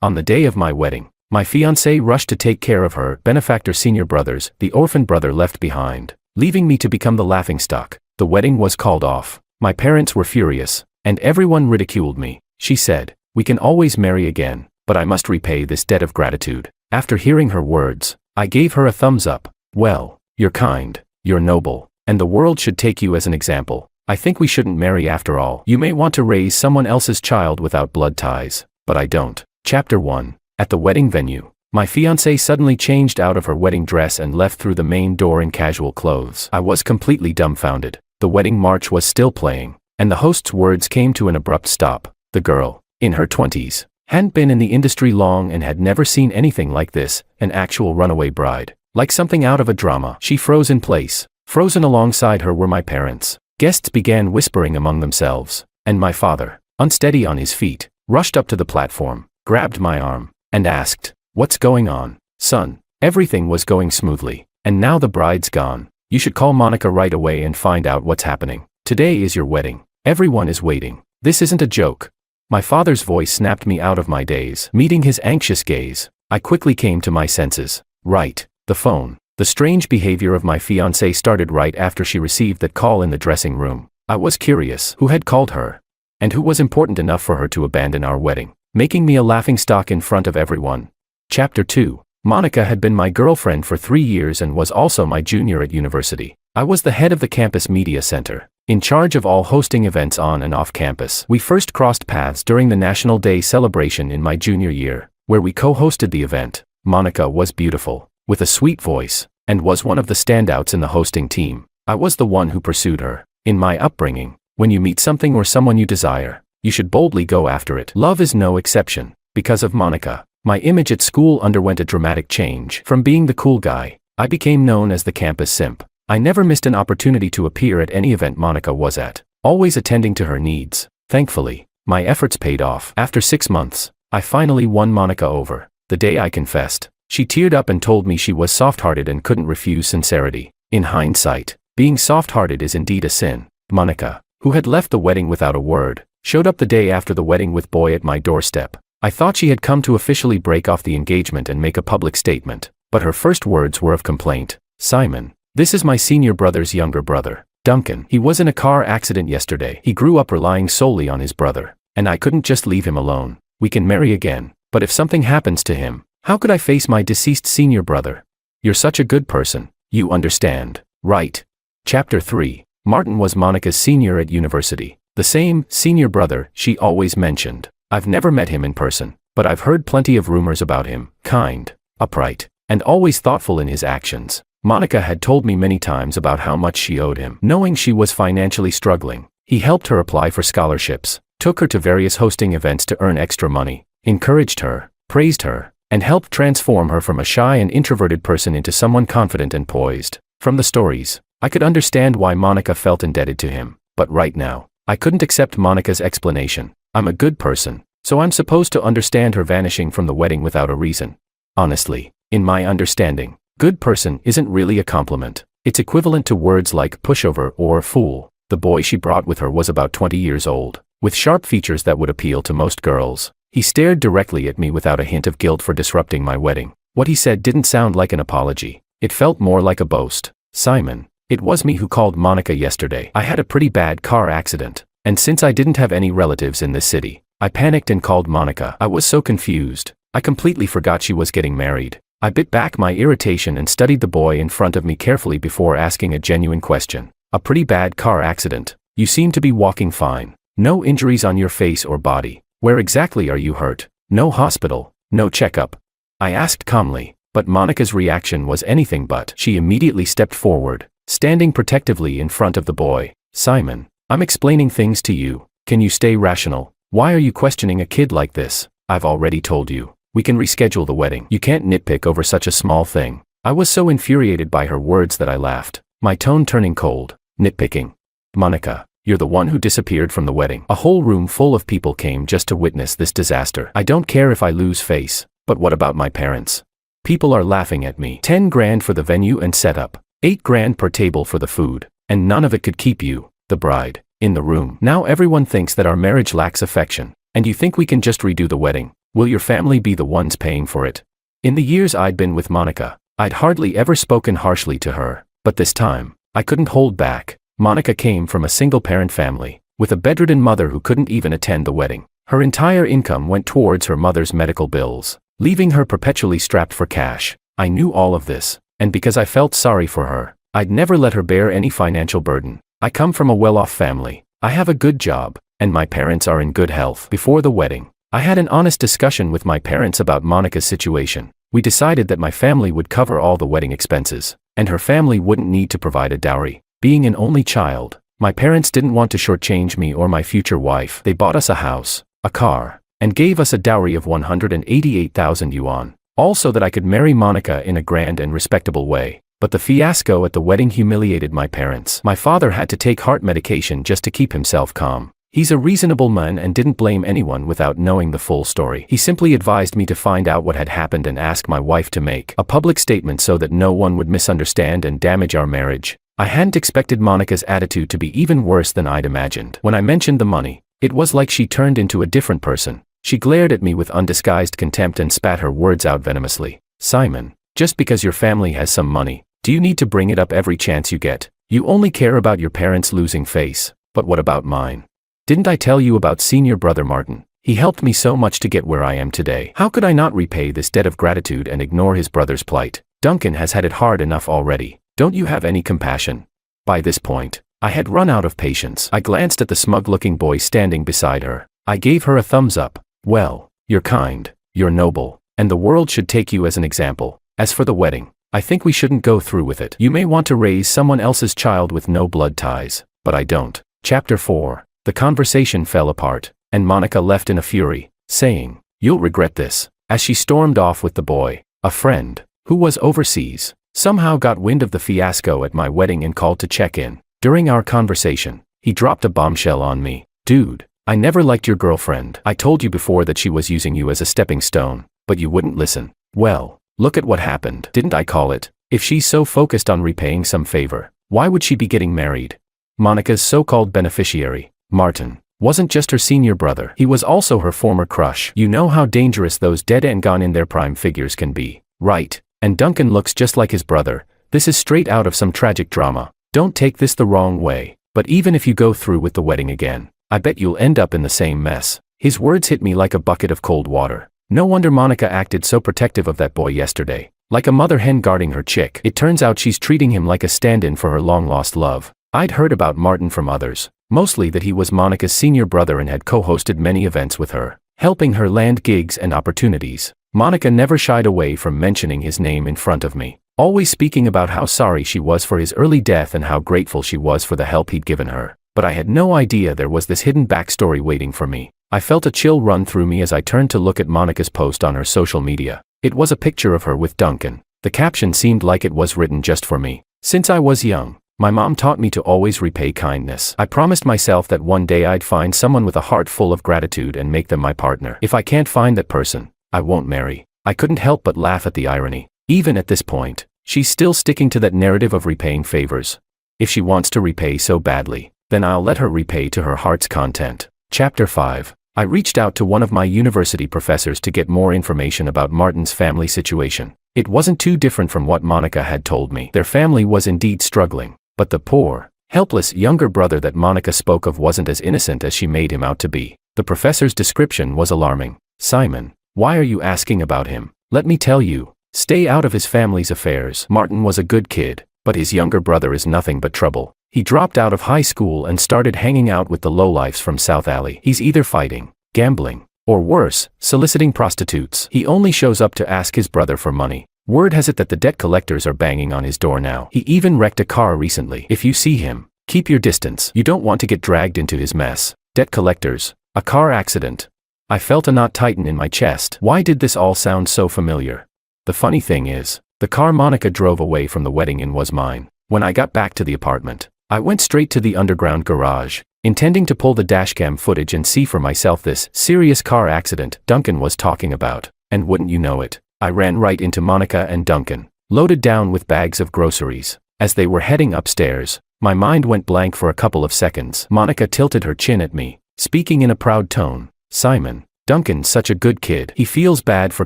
On the day of my wedding, my fiancée rushed to take care of her benefactor senior brothers, the orphan brother left behind, leaving me to become the laughingstock. The wedding was called off. My parents were furious, and everyone ridiculed me. She said, "We can always marry again, but I must repay this debt of gratitude." After hearing her words, I gave her a thumbs up. "Well, you're kind, you're noble, and the world should take you as an example. I think we shouldn't marry after all. You may want to raise someone else's child without blood ties, but I don't." Chapter 1. At the wedding venue, my fiancée suddenly changed out of her wedding dress and left through the main door in casual clothes. I was completely dumbfounded. The wedding march was still playing, and the host's words came to an abrupt stop. The girl, in her 20s, hadn't been in the industry long and had never seen anything like this, an actual runaway bride. Like something out of a drama, she froze in place. Frozen alongside her were my parents. Guests began whispering among themselves, and my father, unsteady on his feet, rushed up to the platform, grabbed my arm, and asked, "What's going on, son?" Everything was going smoothly, and now the bride's gone. "You should call Monica right away and find out what's happening. Today is your wedding. Everyone is waiting. This isn't a joke." My father's voice snapped me out of my daze. Meeting his anxious gaze, I quickly came to my senses. Right, the phone. The strange behavior of my fiancée started right after she received that call in the dressing room. I was curious who had called her, and who was important enough for her to abandon our wedding, making me a laughingstock in front of everyone. Chapter 2. Monica had been my girlfriend for 3 years and was also my junior at university. I was the head of the campus media center, in charge of all hosting events on and off campus. We first crossed paths during the National Day celebration in my junior year, where we co-hosted the event. Monica was beautiful, with a sweet voice, and was one of the standouts in the hosting team. I was the one who pursued her. In my upbringing, when you meet something or someone you desire, you should boldly go after it. Love is no exception. Because of Monica, my image at school underwent a dramatic change. From being the cool guy, I became known as the campus simp. I never missed an opportunity to appear at any event Monica was at, always attending to her needs. Thankfully, my efforts paid off. After 6 months, I finally won Monica over. The day I confessed, she teared up and told me she was soft-hearted and couldn't refuse sincerity. In hindsight, being soft-hearted is indeed a sin. Monica, who had left the wedding without a word, showed up the day after the wedding with boy at my doorstep. I thought she had come to officially break off the engagement and make a public statement, but her first words were of complaint. "Simon, this is my senior brother's younger brother, Duncan. He was in a car accident yesterday. He grew up relying solely on his brother, and I couldn't just leave him alone. We can marry again, but if something happens to him, how could I face my deceased senior brother? You're such a good person. You understand, right?" Chapter 3. Martin was Monica's senior at university, the same senior brother she always mentioned. I've never met him in person, but I've heard plenty of rumors about him. Kind, upright, and always thoughtful in his actions. Monica had told me many times about how much she owed him. Knowing she was financially struggling, he helped her apply for scholarships, took her to various hosting events to earn extra money, encouraged her, praised her, and helped transform her from a shy and introverted person into someone confident and poised. From the stories, I could understand why Monica felt indebted to him, but right now, I couldn't accept Monica's explanation. I'm a good person, so I'm supposed to understand her vanishing from the wedding without a reason. Honestly, in my understanding, good person isn't really a compliment. It's equivalent to words like pushover or fool. The boy she brought with her was about 20 years old, with sharp features that would appeal to most girls. He stared directly at me without a hint of guilt for disrupting my wedding. What he said didn't sound like an apology. It felt more like a boast. "Simon, it was me who called Monica yesterday. I had a pretty bad car accident, and since I didn't have any relatives in this city, I panicked and called Monica. I was so confused, I completely forgot she was getting married." I bit back my irritation and studied the boy in front of me carefully before asking a genuine question. "A pretty bad car accident. You seem to be walking fine. No injuries on your face or body. Where exactly are you hurt? No hospital, no checkup?" I asked calmly, but Monica's reaction was anything but. She immediately stepped forward, standing protectively in front of the boy. "Simon, I'm explaining things to you. Can you stay rational? Why are you questioning a kid like this? I've already told you. We can reschedule the wedding. You can't nitpick over such a small thing." I was so infuriated by her words that I laughed, my tone turning cold. "Nitpicking? Monica, you're the one who disappeared from the wedding. A whole room full of people came just to witness this disaster. I don't care if I lose face, but what about my parents? People are laughing at me. 10 grand for the venue and setup, 8 grand per table for the food, and none of it could keep you, the bride, in the room. Now everyone thinks that our marriage lacks affection, and you think we can just redo the wedding. Will your family be the ones paying for it? In the years I'd been with Monica, I'd hardly ever spoken harshly to her, but this time, I couldn't hold back. Monica came from a single-parent family, with a bedridden mother who couldn't even attend the wedding. Her entire income went towards her mother's medical bills, leaving her perpetually strapped for cash. I knew all of this, and because I felt sorry for her, I'd never let her bear any financial burden. I come from a well-off family, I have a good job, and my parents are in good health. Before the wedding, I had an honest discussion with my parents about Monica's situation. We decided that my family would cover all the wedding expenses, and her family wouldn't need to provide a dowry. Being an only child, my parents didn't want to shortchange me or my future wife. They bought us a house, a car, and gave us a dowry of 188,000 yuan, all so that I could marry Monica in a grand and respectable way. But the fiasco at the wedding humiliated my parents. My father had to take heart medication just to keep himself calm. He's a reasonable man and didn't blame anyone without knowing the full story. He simply advised me to find out what had happened and ask my wife to make a public statement so that no one would misunderstand and damage our marriage. I hadn't expected Monica's attitude to be even worse than I'd imagined. When I mentioned the money, it was like she turned into a different person. She glared at me with undisguised contempt and spat her words out venomously. Simon, just because your family has some money, do you need to bring it up every chance you get? You only care about your parents losing face, but what about mine? Didn't I tell you about senior brother Martin? He helped me so much to get where I am today. How could I not repay this debt of gratitude and ignore his brother's plight? Duncan has had it hard enough already. Don't you have any compassion? By this point, I had run out of patience. I glanced at the smug-looking boy standing beside her. I gave her a thumbs up. Well, you're kind, you're noble, and the world should take you as an example. As for the wedding, I think we shouldn't go through with it. You may want to raise someone else's child with no blood ties, but I don't. Chapter 4. The conversation fell apart, and Monica left in a fury, saying, "You'll regret this," as she stormed off with the boy. A friend, who was overseas, somehow got wind of the fiasco at my wedding and called to check in. During our conversation, he dropped a bombshell on me. "Dude, I never liked your girlfriend. I told you before that she was using you as a stepping stone, but you wouldn't listen. Well, look at what happened. Didn't I call it? If she's so focused on repaying some favor, why would she be getting married?" Monica's so-called beneficiary, Martin, wasn't just her senior brother. He was also her former crush. You know how dangerous those dead and gone in their prime figures can be, right? And Duncan looks just like his brother. This is straight out of some tragic drama. Don't take this the wrong way, but even if you go through with the wedding again, I bet you'll end up in the same mess. His words hit me like a bucket of cold water. No wonder Monica acted so protective of that boy yesterday, like a mother hen guarding her chick. It turns out she's treating him like a stand-in for her long-lost love. I'd heard about Martin from others, mostly that he was Monica's senior brother and had co-hosted many events with her, helping her land gigs and opportunities. Monica never shied away from mentioning his name in front of me, always speaking about how sorry she was for his early death and how grateful she was for the help he'd given her. But I had no idea there was this hidden backstory waiting for me. I felt a chill run through me as I turned to look at Monica's post on her social media. It was a picture of her with Duncan. The caption seemed like it was written just for me. Since I was young, my mom taught me to always repay kindness. I promised myself that one day I'd find someone with a heart full of gratitude and make them my partner. If I can't find that person, I won't marry. I couldn't help but laugh at the irony. Even at this point, she's still sticking to that narrative of repaying favors. If she wants to repay so badly, then I'll let her repay to her heart's content. Chapter 5. I reached out to one of my university professors to get more information about Martin's family situation. It wasn't too different from what Monica had told me. Their family was indeed struggling, but the poor, helpless younger brother that Monica spoke of wasn't as innocent as she made him out to be. The professor's description was alarming. "Simon, why are you asking about him? Let me tell you, stay out of his family's affairs. Martin was a good kid, but his younger brother is nothing but trouble. He dropped out of high school and started hanging out with the lowlifes from South Alley. He's either fighting, gambling, or worse, soliciting prostitutes. He only shows up to ask his brother for money. Word has it that the debt collectors are banging on his door now. He even wrecked a car recently. If you see him, keep your distance. You don't want to get dragged into his mess." Debt collectors, a car accident. I felt a knot tighten in my chest. Why did this all sound so familiar? The funny thing is, the car Monica drove away from the wedding in was mine. When I got back to the apartment, I went straight to the underground garage, intending to pull the dashcam footage and see for myself this serious car accident Duncan was talking about. And wouldn't you know it, I ran right into Monica and Duncan, loaded down with bags of groceries. As they were heading upstairs, my mind went blank for a couple of seconds. Monica tilted her chin at me, speaking in a proud tone. "Simon, Duncan's such a good kid. He feels bad for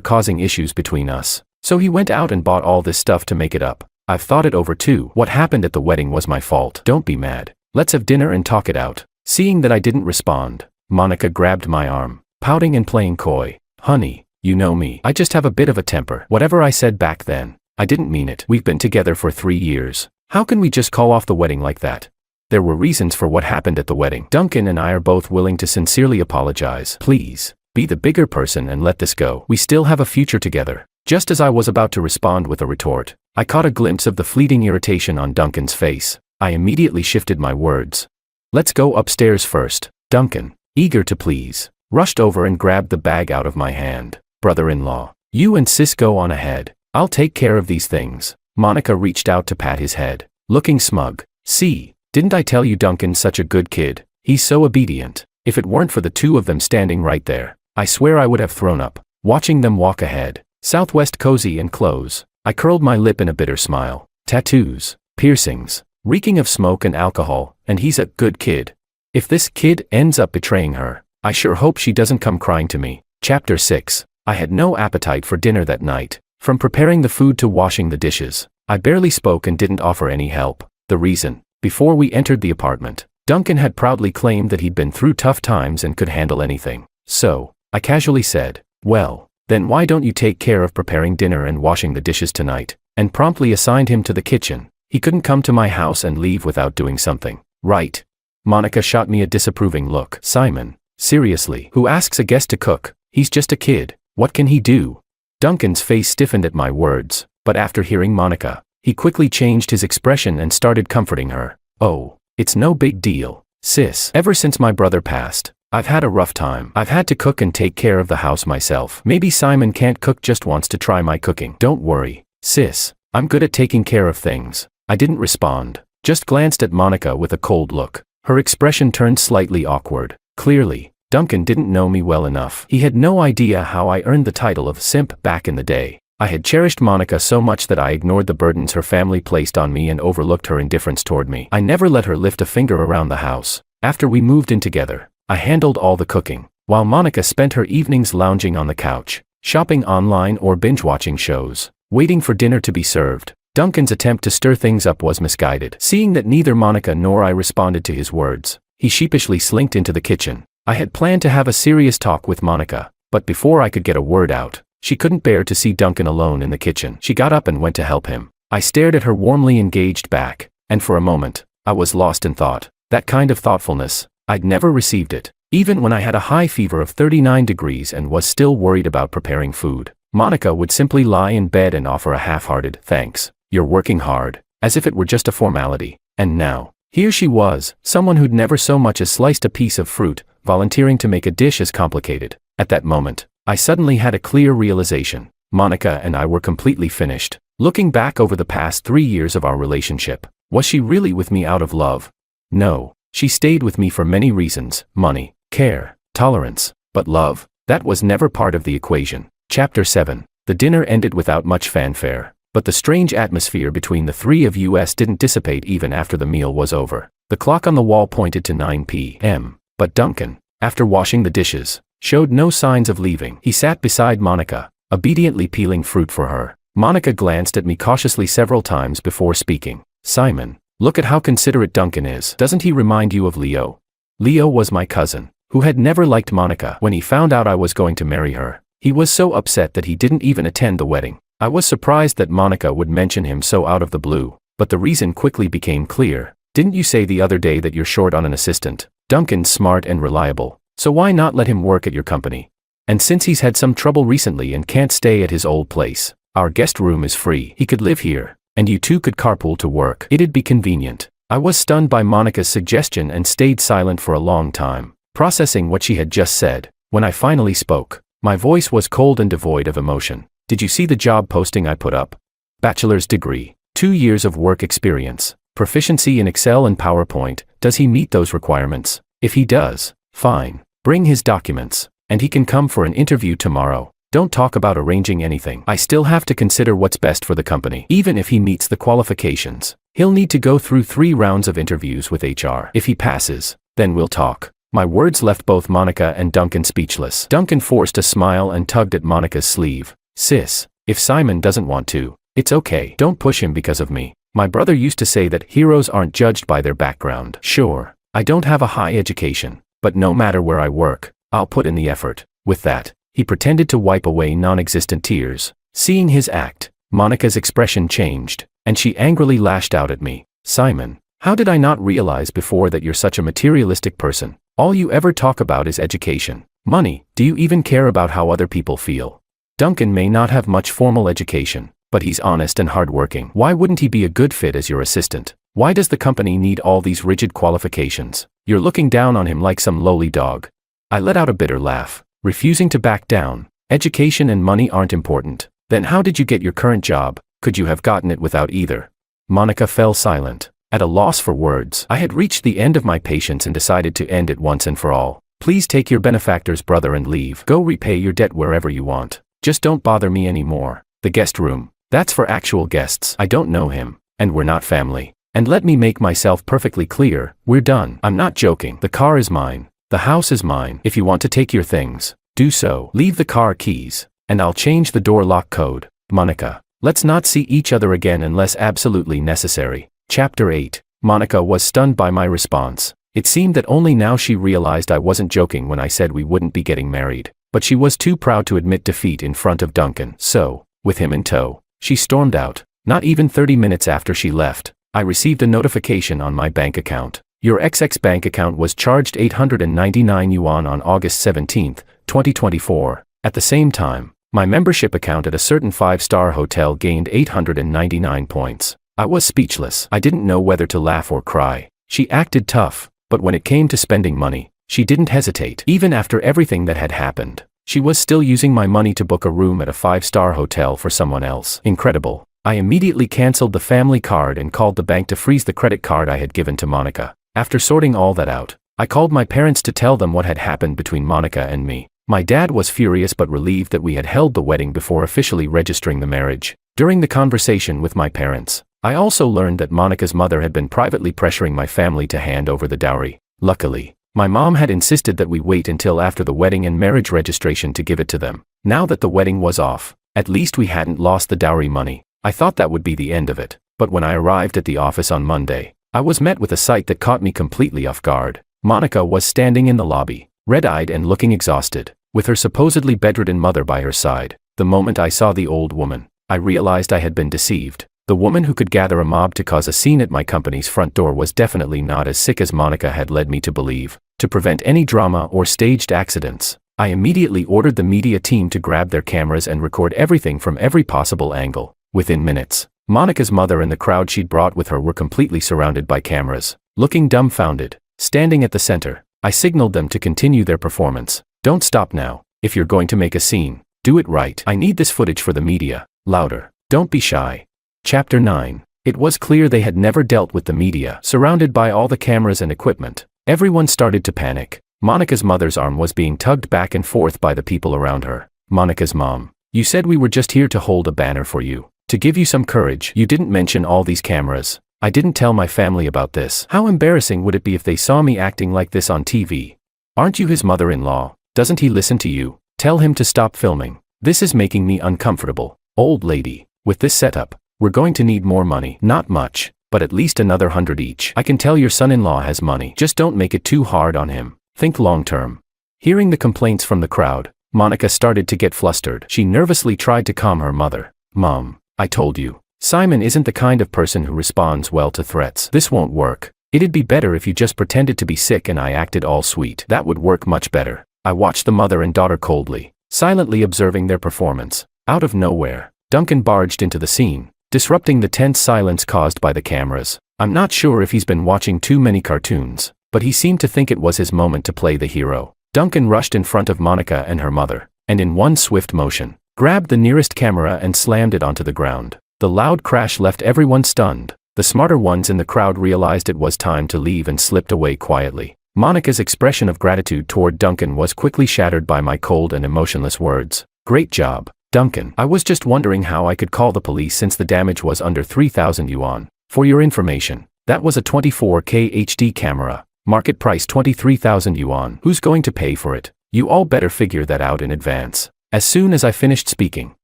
causing issues between us. So he went out and bought all this stuff to make it up. I've thought it over too. What happened at the wedding was my fault. Don't be mad. Let's have dinner and talk it out. Seeing that I didn't respond, Monica grabbed my arm, pouting and playing coy. Honey, you know me. I just have a bit of a temper. Whatever I said back then, I didn't mean it. We've been together for 3 years. How can we just call off the wedding like that? There were reasons for what happened at the wedding. Duncan and I are both willing to sincerely apologize. Please, be the bigger person and let this go. We still have a future together. Just as I was about to respond with a retort, I caught a glimpse of the fleeting irritation on Duncan's face. I immediately shifted my words. Let's go upstairs first. Duncan, eager to please, rushed over and grabbed the bag out of my hand. Brother-in-law, you and sis go on ahead. I'll take care of these things. Monica reached out to pat his head, looking smug. See, didn't I tell you Duncan's such a good kid? He's so obedient. If it weren't for the two of them standing right there, I swear I would have thrown up. Watching them walk ahead, Southwest cozy and close, I curled my lip in a bitter smile. Tattoos, piercings, reeking of smoke and alcohol, and he's a good kid. If this kid ends up betraying her, I sure hope she doesn't come crying to me. Chapter 6. I had no appetite for dinner that night. From preparing the food to washing the dishes, I barely spoke and didn't offer any help. The reason, before we entered the apartment, Duncan had proudly claimed that he'd been through tough times and could handle anything. So, I casually said, well, then why don't you take care of preparing dinner and washing the dishes tonight? And promptly assigned him to the kitchen. He couldn't come to my house and leave without doing something, right? Monica shot me a disapproving look. Simon, seriously, who asks a guest to cook? He's just a kid. What can he do? Duncan's face stiffened at my words, but after hearing Monica, he quickly changed his expression and started comforting her. Oh, it's no big deal, sis. Ever since my brother passed, I've had a rough time. I've had to cook and take care of the house myself. Maybe Simon can't cook, just wants to try my cooking. Don't worry, sis. I'm good at taking care of things. I didn't respond, just glanced at Monica with a cold look. Her expression turned slightly awkward. Clearly, Duncan didn't know me well enough. He had no idea how I earned the title of simp back in the day. I had cherished Monica so much that I ignored the burdens her family placed on me and overlooked her indifference toward me. I never let her lift a finger around the house. After we moved in together, I handled all the cooking, while Monica spent her evenings lounging on the couch, shopping online or binge-watching shows, waiting for dinner to be served. Duncan's attempt to stir things up was misguided. Seeing that neither Monica nor I responded to his words, he sheepishly slinked into the kitchen. I had planned to have a serious talk with Monica, but before I could get a word out, she couldn't bear to see Duncan alone in the kitchen. She got up and went to help him. I stared at her warmly engaged back, and for a moment, I was lost in thought. That kind of thoughtfulness, I'd never received it. Even when I had a high fever of 39 degrees and was still worried about preparing food, Monica would simply lie in bed and offer a half-hearted, "Thanks, you're working hard," as if it were just a formality. And now, here she was, someone who'd never so much as sliced a piece of fruit, volunteering to make a dish as complicated. At that moment, I suddenly had a clear realization. Monica and I were completely finished. Looking back over the past 3 years of our relationship, was she really with me out of love? No, she stayed with me for many reasons: money, care, tolerance, but love, that was never part of the equation. Chapter 7. The dinner ended without much fanfare, but the strange atmosphere between the three of us didn't dissipate even after the meal was over. The clock on the wall pointed to 9 p.m., but Duncan, after washing the dishes, showed no signs of leaving. He sat beside Monica, obediently peeling fruit for her. Monica glanced at me cautiously several times before speaking. Simon, look at how considerate Duncan is. Doesn't he remind you of Leo? Leo was my cousin, who had never liked Monica. When he found out I was going to marry her, he was so upset that he didn't even attend the wedding. I was surprised that Monica would mention him so out of the blue, but the reason quickly became clear. Didn't you say the other day that you're short on an assistant? Duncan's smart and reliable, so why not let him work at your company? And since he's had some trouble recently and can't stay at his old place, our guest room is free. He could live here, and you two could carpool to work. It'd be convenient. I was stunned by Monica's suggestion and stayed silent for a long time, processing what she had just said. When I finally spoke, my voice was cold and devoid of emotion. Did you see the job posting I put up? Bachelor's degree, 2 years of work experience, proficiency in Excel and PowerPoint. Does he meet those requirements? If he does, fine. Bring his documents, and he can come for an interview tomorrow. Don't talk about arranging anything. I still have to consider what's best for the company. Even if he meets the qualifications, he'll need to go through 3 rounds of interviews with HR. If he passes, then we'll talk. My words left both Monica and Duncan speechless. Duncan forced a smile and tugged at Monica's sleeve. Sis, if Simon doesn't want to, it's okay. Don't push him because of me. My brother used to say that heroes aren't judged by their background. Sure, I don't have a high education, but no matter where I work, I'll put in the effort. With that, he pretended to wipe away non-existent tears. Seeing his act, Monica's expression changed, and she angrily lashed out at me. Simon, how did I not realize before that you're such a materialistic person? All you ever talk about is education. Money. Do you even care about how other people feel? Duncan may not have much formal education, but he's honest and hardworking. Why wouldn't he be a good fit as your assistant? Why does the company need all these rigid qualifications? You're looking down on him like some lowly dog. I let out a bitter laugh, refusing to back down. Education and money aren't important. Then how did you get your current job? Could you have gotten it without either? Monica fell silent, at a loss for words. I had reached the end of my patience and decided to end it once and for all. Please take your benefactor's brother and leave. Go repay your debt wherever you want. Just don't bother me anymore. The guest room. That's for actual guests. I don't know him, and we're not family. And let me make myself perfectly clear, we're done. I'm not joking. The car is mine. The house is mine. If you want to take your things, do so. Leave the car keys, and I'll change the door lock code. Monica, let's not see each other again unless absolutely necessary. Chapter 8. Monica was stunned by my response. It seemed that only now she realized I wasn't joking when I said we wouldn't be getting married, but she was too proud to admit defeat in front of Duncan. So, with him in tow, she stormed out. Not even 30 minutes after she left, I received a notification on my bank account. Your XX bank account was charged 899 yuan on August 17, 2024. At the same time, my membership account at a certain 5-star hotel gained 899 points. I was speechless. I didn't know whether to laugh or cry. She acted tough, but when it came to spending money, she didn't hesitate. Even after everything that had happened, she was still using my money to book a room at a 5-star hotel for someone else. Incredible. I immediately canceled the family card and called the bank to freeze the credit card I had given to Monica. After sorting all that out, I called my parents to tell them what had happened between Monica and me. My dad was furious but relieved that we had held the wedding before officially registering the marriage. During the conversation with my parents, I also learned that Monica's mother had been privately pressuring my family to hand over the dowry. Luckily, my mom had insisted that we wait until after the wedding and marriage registration to give it to them. Now that the wedding was off, at least we hadn't lost the dowry money. I thought that would be the end of it, but when I arrived at the office on Monday, I was met with a sight that caught me completely off guard. Monica was standing in the lobby, red-eyed and looking exhausted, with her supposedly bedridden mother by her side. The moment I saw the old woman, I realized I had been deceived. The woman who could gather a mob to cause a scene at my company's front door was definitely not as sick as Monica had led me to believe. To prevent any drama or staged accidents, I immediately ordered the media team to grab their cameras and record everything from every possible angle. Within minutes, Monica's mother and the crowd she'd brought with her were completely surrounded by cameras. Looking dumbfounded, standing at the center, I signaled them to continue their performance. Don't stop now. If you're going to make a scene, do it right. I need this footage for the media. Louder. Don't be shy. Chapter 9. It was clear they had never dealt with the media. Surrounded by all the cameras and equipment, everyone started to panic. Monica's mother's arm was being tugged back and forth by the people around her. Monica's mom. You said we were just here to hold a banner for you. To give you some courage. You didn't mention all these cameras. I didn't tell my family about this. How embarrassing would it be if they saw me acting like this on TV? Aren't you his mother-in-law? Doesn't he listen to you? Tell him to stop filming. This is making me uncomfortable. Old lady, with this setup, we're going to need more money. Not much, but at least another 100 each. I can tell your son-in-law has money. Just don't make it too hard on him. Think long-term. Hearing the complaints from the crowd, Monica started to get flustered. She nervously tried to calm her mother. Mom, I told you, Simon isn't the kind of person who responds well to threats. This won't work. It'd be better if you just pretended to be sick and I acted all sweet. That would work much better. I watched the mother and daughter coldly, silently observing their performance. Out of nowhere, Duncan barged into the scene, disrupting the tense silence caused by the cameras. I'm not sure if he's been watching too many cartoons, but he seemed to think it was his moment to play the hero. Duncan rushed in front of Monica and her mother, and in one swift motion, grabbed the nearest camera and slammed it onto the ground. The loud crash left everyone stunned. The smarter ones in the crowd realized it was time to leave and slipped away quietly. Monica's expression of gratitude toward Duncan was quickly shattered by my cold and emotionless words. Great job, Duncan. I was just wondering how I could call the police since the damage was under 3,000 yuan. For your information, that was a 24K HD camera. Market price 23,000 yuan. Who's going to pay for it? You all better figure that out in advance. As soon as I finished speaking,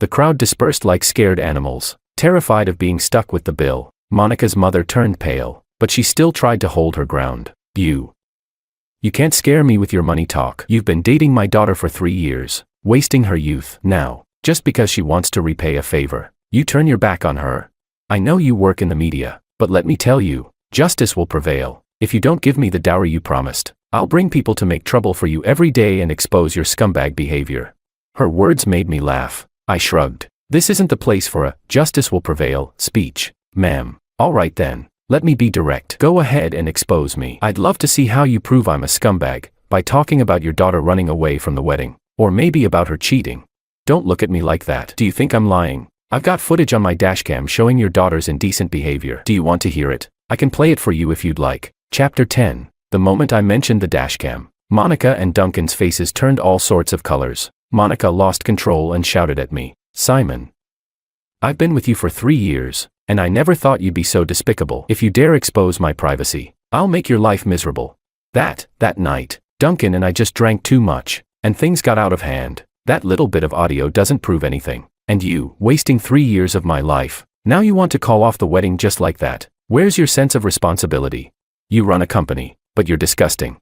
the crowd dispersed like scared animals, terrified of being stuck with the bill. Monica's mother turned pale, but she still tried to hold her ground. You can't scare me with your money talk. You've been dating my daughter for 3 years, wasting her youth. Now, just because she wants to repay a favor, you turn your back on her. I know you work in the media, but let me tell you, justice will prevail. If you don't give me the dowry you promised, I'll bring people to make trouble for you every day and expose your scumbag behavior. Her words made me laugh. I shrugged. This isn't the place for a "justice will prevail" speech, ma'am. All right then, let me be direct. Go ahead and expose me. I'd love to see how you prove I'm a scumbag, by talking about your daughter running away from the wedding, or maybe about her cheating. Don't look at me like that. Do you think I'm lying? I've got footage on my dashcam showing your daughter's indecent behavior. Do you want to hear it? I can play it for you if you'd like. Chapter 10. The moment I mentioned the dashcam, Monica and Duncan's faces turned all sorts of colors. Monica lost control and shouted at me, "Simon, I've been with you for 3 years, and I never thought you'd be so despicable. If you dare expose my privacy, I'll make your life miserable." That night, Duncan and I just drank too much, and things got out of hand. That little bit of audio doesn't prove anything. And you, wasting 3 years of my life, now you want to call off the wedding just like that. Where's your sense of responsibility? You run a company, but you're disgusting.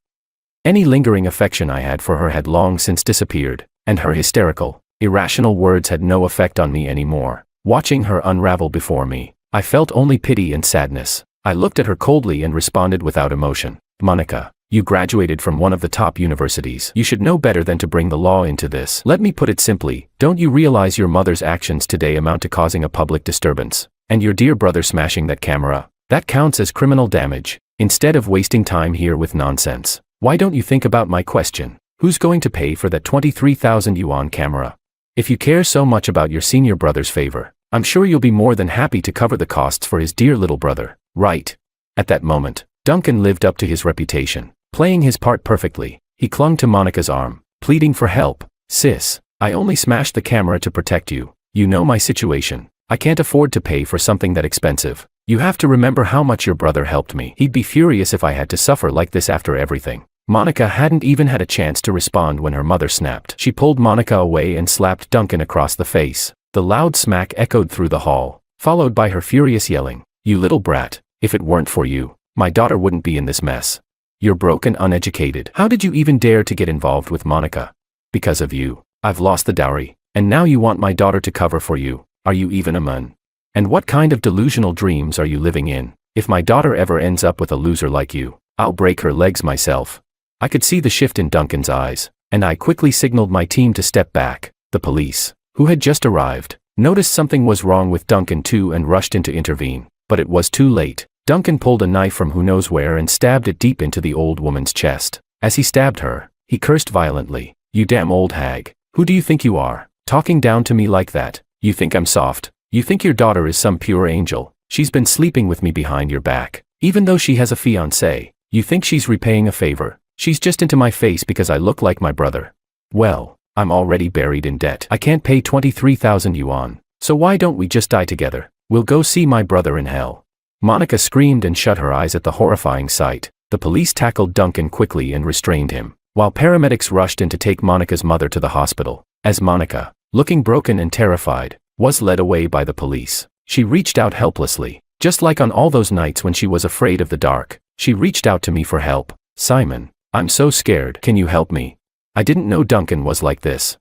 Any lingering affection I had for her had long since disappeared, and her hysterical, irrational words had no effect on me anymore. Watching her unravel before me, I felt only pity and sadness. I looked at her coldly and responded without emotion. "Monica, you graduated from one of the top universities. You should know better than to bring the law into this. Let me put it simply, don't you realize your mother's actions today amount to causing a public disturbance? And your dear brother smashing that camera? That counts as criminal damage. Instead of wasting time here with nonsense, why don't you think about my question? Who's going to pay for that 23,000 yuan camera? If you care so much about your senior brother's favor, I'm sure you'll be more than happy to cover the costs for his dear little brother, right?" At that moment, Duncan lived up to his reputation, playing his part perfectly. He clung to Monica's arm, pleading for help. "Sis, I only smashed the camera to protect you. You know my situation. I can't afford to pay for something that expensive. You have to remember how much your brother helped me. He'd be furious if I had to suffer like this after everything." Monica hadn't even had a chance to respond when her mother snapped. She pulled Monica away and slapped Duncan across the face. The loud smack echoed through the hall, followed by her furious yelling, "You little brat, if it weren't for you, my daughter wouldn't be in this mess. You're broke and uneducated. How did you even dare to get involved with Monica? Because of you, I've lost the dowry, and now you want my daughter to cover for you. Are you even a man? And what kind of delusional dreams are you living in? If my daughter ever ends up with a loser like you, I'll break her legs myself." I could see the shift in Duncan's eyes, and I quickly signaled my team to step back. The police, who had just arrived, noticed something was wrong with Duncan too and rushed in to intervene, but it was too late. Duncan pulled a knife from who knows where and stabbed it deep into the old woman's chest. As he stabbed her, he cursed violently. "You damn old hag, who do you think you are, talking down to me like that? You think I'm soft? You think your daughter is some pure angel? She's been sleeping with me behind your back, even though she has a fiancé. You think she's repaying a favor? She's just into my face because I look like my brother. Well, I'm already buried in debt. I can't pay 23,000 yuan, so why don't we just die together? We'll go see my brother in hell." Monica screamed and shut her eyes at the horrifying sight. The police tackled Duncan quickly and restrained him, while paramedics rushed in to take Monica's mother to the hospital. As Monica, looking broken and terrified, was led away by the police, she reached out helplessly. Just like on all those nights when she was afraid of the dark, she reached out to me for help. "Simon, I'm so scared. Can you help me? I didn't know Duncan was like this.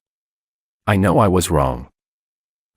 I know I was wrong.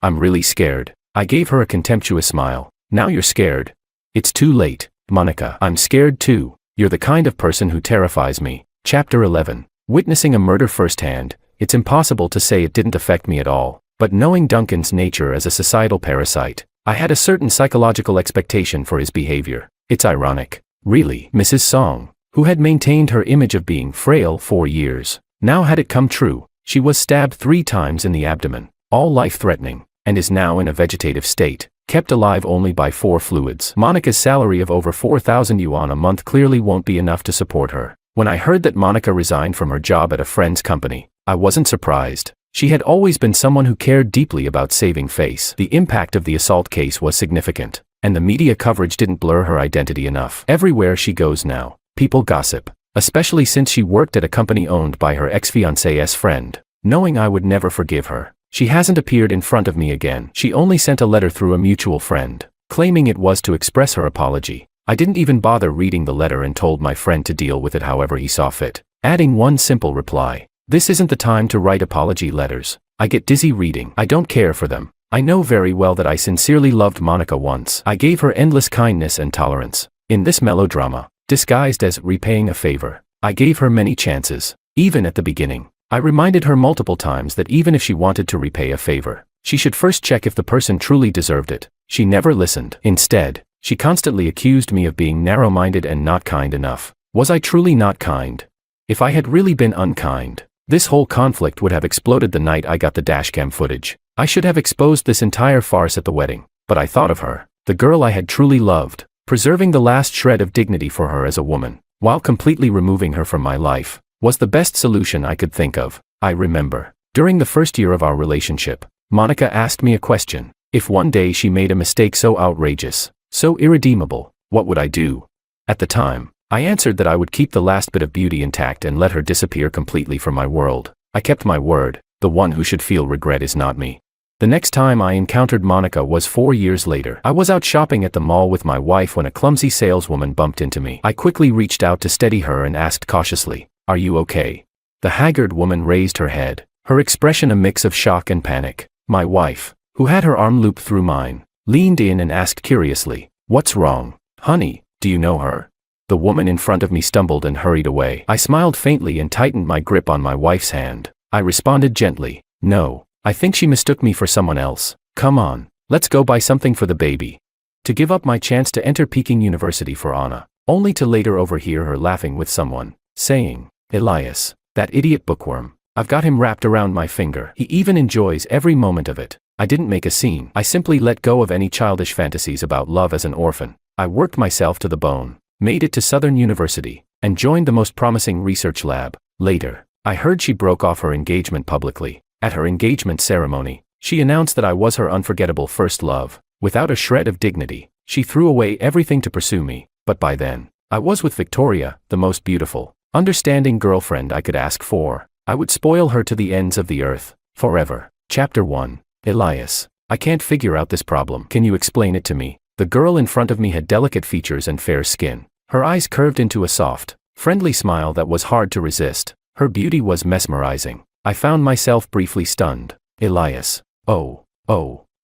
I'm really scared." I gave her a contemptuous smile. "Now you're scared? It's too late, Monica. I'm scared too. You're the kind of person who terrifies me." Chapter 11. Witnessing a murder firsthand, it's impossible to say it didn't affect me at all, but knowing Duncan's nature as a societal parasite, I had a certain psychological expectation for his behavior. It's ironic, really. Mrs. Song, who had maintained her image of being frail for years, now had it come true. She was stabbed 3 times in the abdomen, all life-threatening, and is now in a vegetative state, kept alive only by 4 fluids. Monica's salary of over 4,000 yuan a month clearly won't be enough to support her. When I heard that Monica resigned from her job at a friend's company, I wasn't surprised. She had always been someone who cared deeply about saving face. The impact of the assault case was significant, and the media coverage didn't blur her identity enough. Everywhere she goes now, People gossip, especially since she worked at a company owned by her ex-fiancé's friend. Knowing I would never forgive her, she hasn't appeared in front of me again. She only sent a letter through a mutual friend, claiming it was to express her apology. I didn't even bother reading the letter and told my friend to deal with it however he saw fit, adding one simple reply. This isn't the time to write apology letters. I get dizzy reading. I don't care for them. I know very well that I sincerely loved Monica once. I gave her endless kindness and tolerance. In this melodrama, disguised as repaying a favor, I gave her many chances. Even at the beginning, I reminded her multiple times that even if she wanted to repay a favor, she should first check if the person truly deserved it. She never listened. Instead, she constantly accused me of being narrow-minded and not kind enough. Was I truly not kind? If I had really been unkind, this whole conflict would have exploded the night I got the dashcam footage. I should have exposed this entire farce at the wedding. But I thought of her, the girl I had truly loved, preserving the last shred of dignity for her as a woman, while completely removing her from my life, was the best solution I could think of. I remember, during the first year of our relationship, Monica asked me a question. If one day she made a mistake so outrageous, so irredeemable, what would I do? At the time, I answered that I would keep the last bit of beauty intact and let her disappear completely from my world. I kept my word. The one who should feel regret is not me. The next time I encountered Monica was 4 years later. I was out shopping at the mall with my wife when a clumsy saleswoman bumped into me. I quickly reached out to steady her and asked cautiously, "Are you okay?" The haggard woman raised her head, her expression a mix of shock and panic. My wife, who had her arm looped through mine, leaned in and asked curiously, "What's wrong? Honey, do you know her?" The woman in front of me stumbled and hurried away. I smiled faintly and tightened my grip on my wife's hand. I responded gently, "No, I think she mistook me for someone else. Come on, let's go buy something for the baby." To give up my chance to enter Peking University for Anna, only to later overhear her laughing with someone, saying, "Elias, that idiot bookworm, I've got him wrapped around my finger. He even enjoys every moment of it." I didn't make a scene. I simply let go of any childish fantasies about love as an orphan. I worked myself to the bone, made it to Southern University, and joined the most promising research lab. Later, I heard she broke off her engagement publicly. At her engagement ceremony, she announced that I was her unforgettable first love. Without a shred of dignity, she threw away everything to pursue me. But by then, I was with Victoria, the most beautiful, understanding girlfriend I could ask for. I would spoil her to the ends of the earth, forever. Chapter 1. Elias, I can't figure out this problem. Can you explain it to me? The girl in front of me had delicate features and fair skin. Her eyes curved into a soft, friendly smile that was hard to resist. Her beauty was mesmerizing. I found myself briefly stunned. Elias. Oh,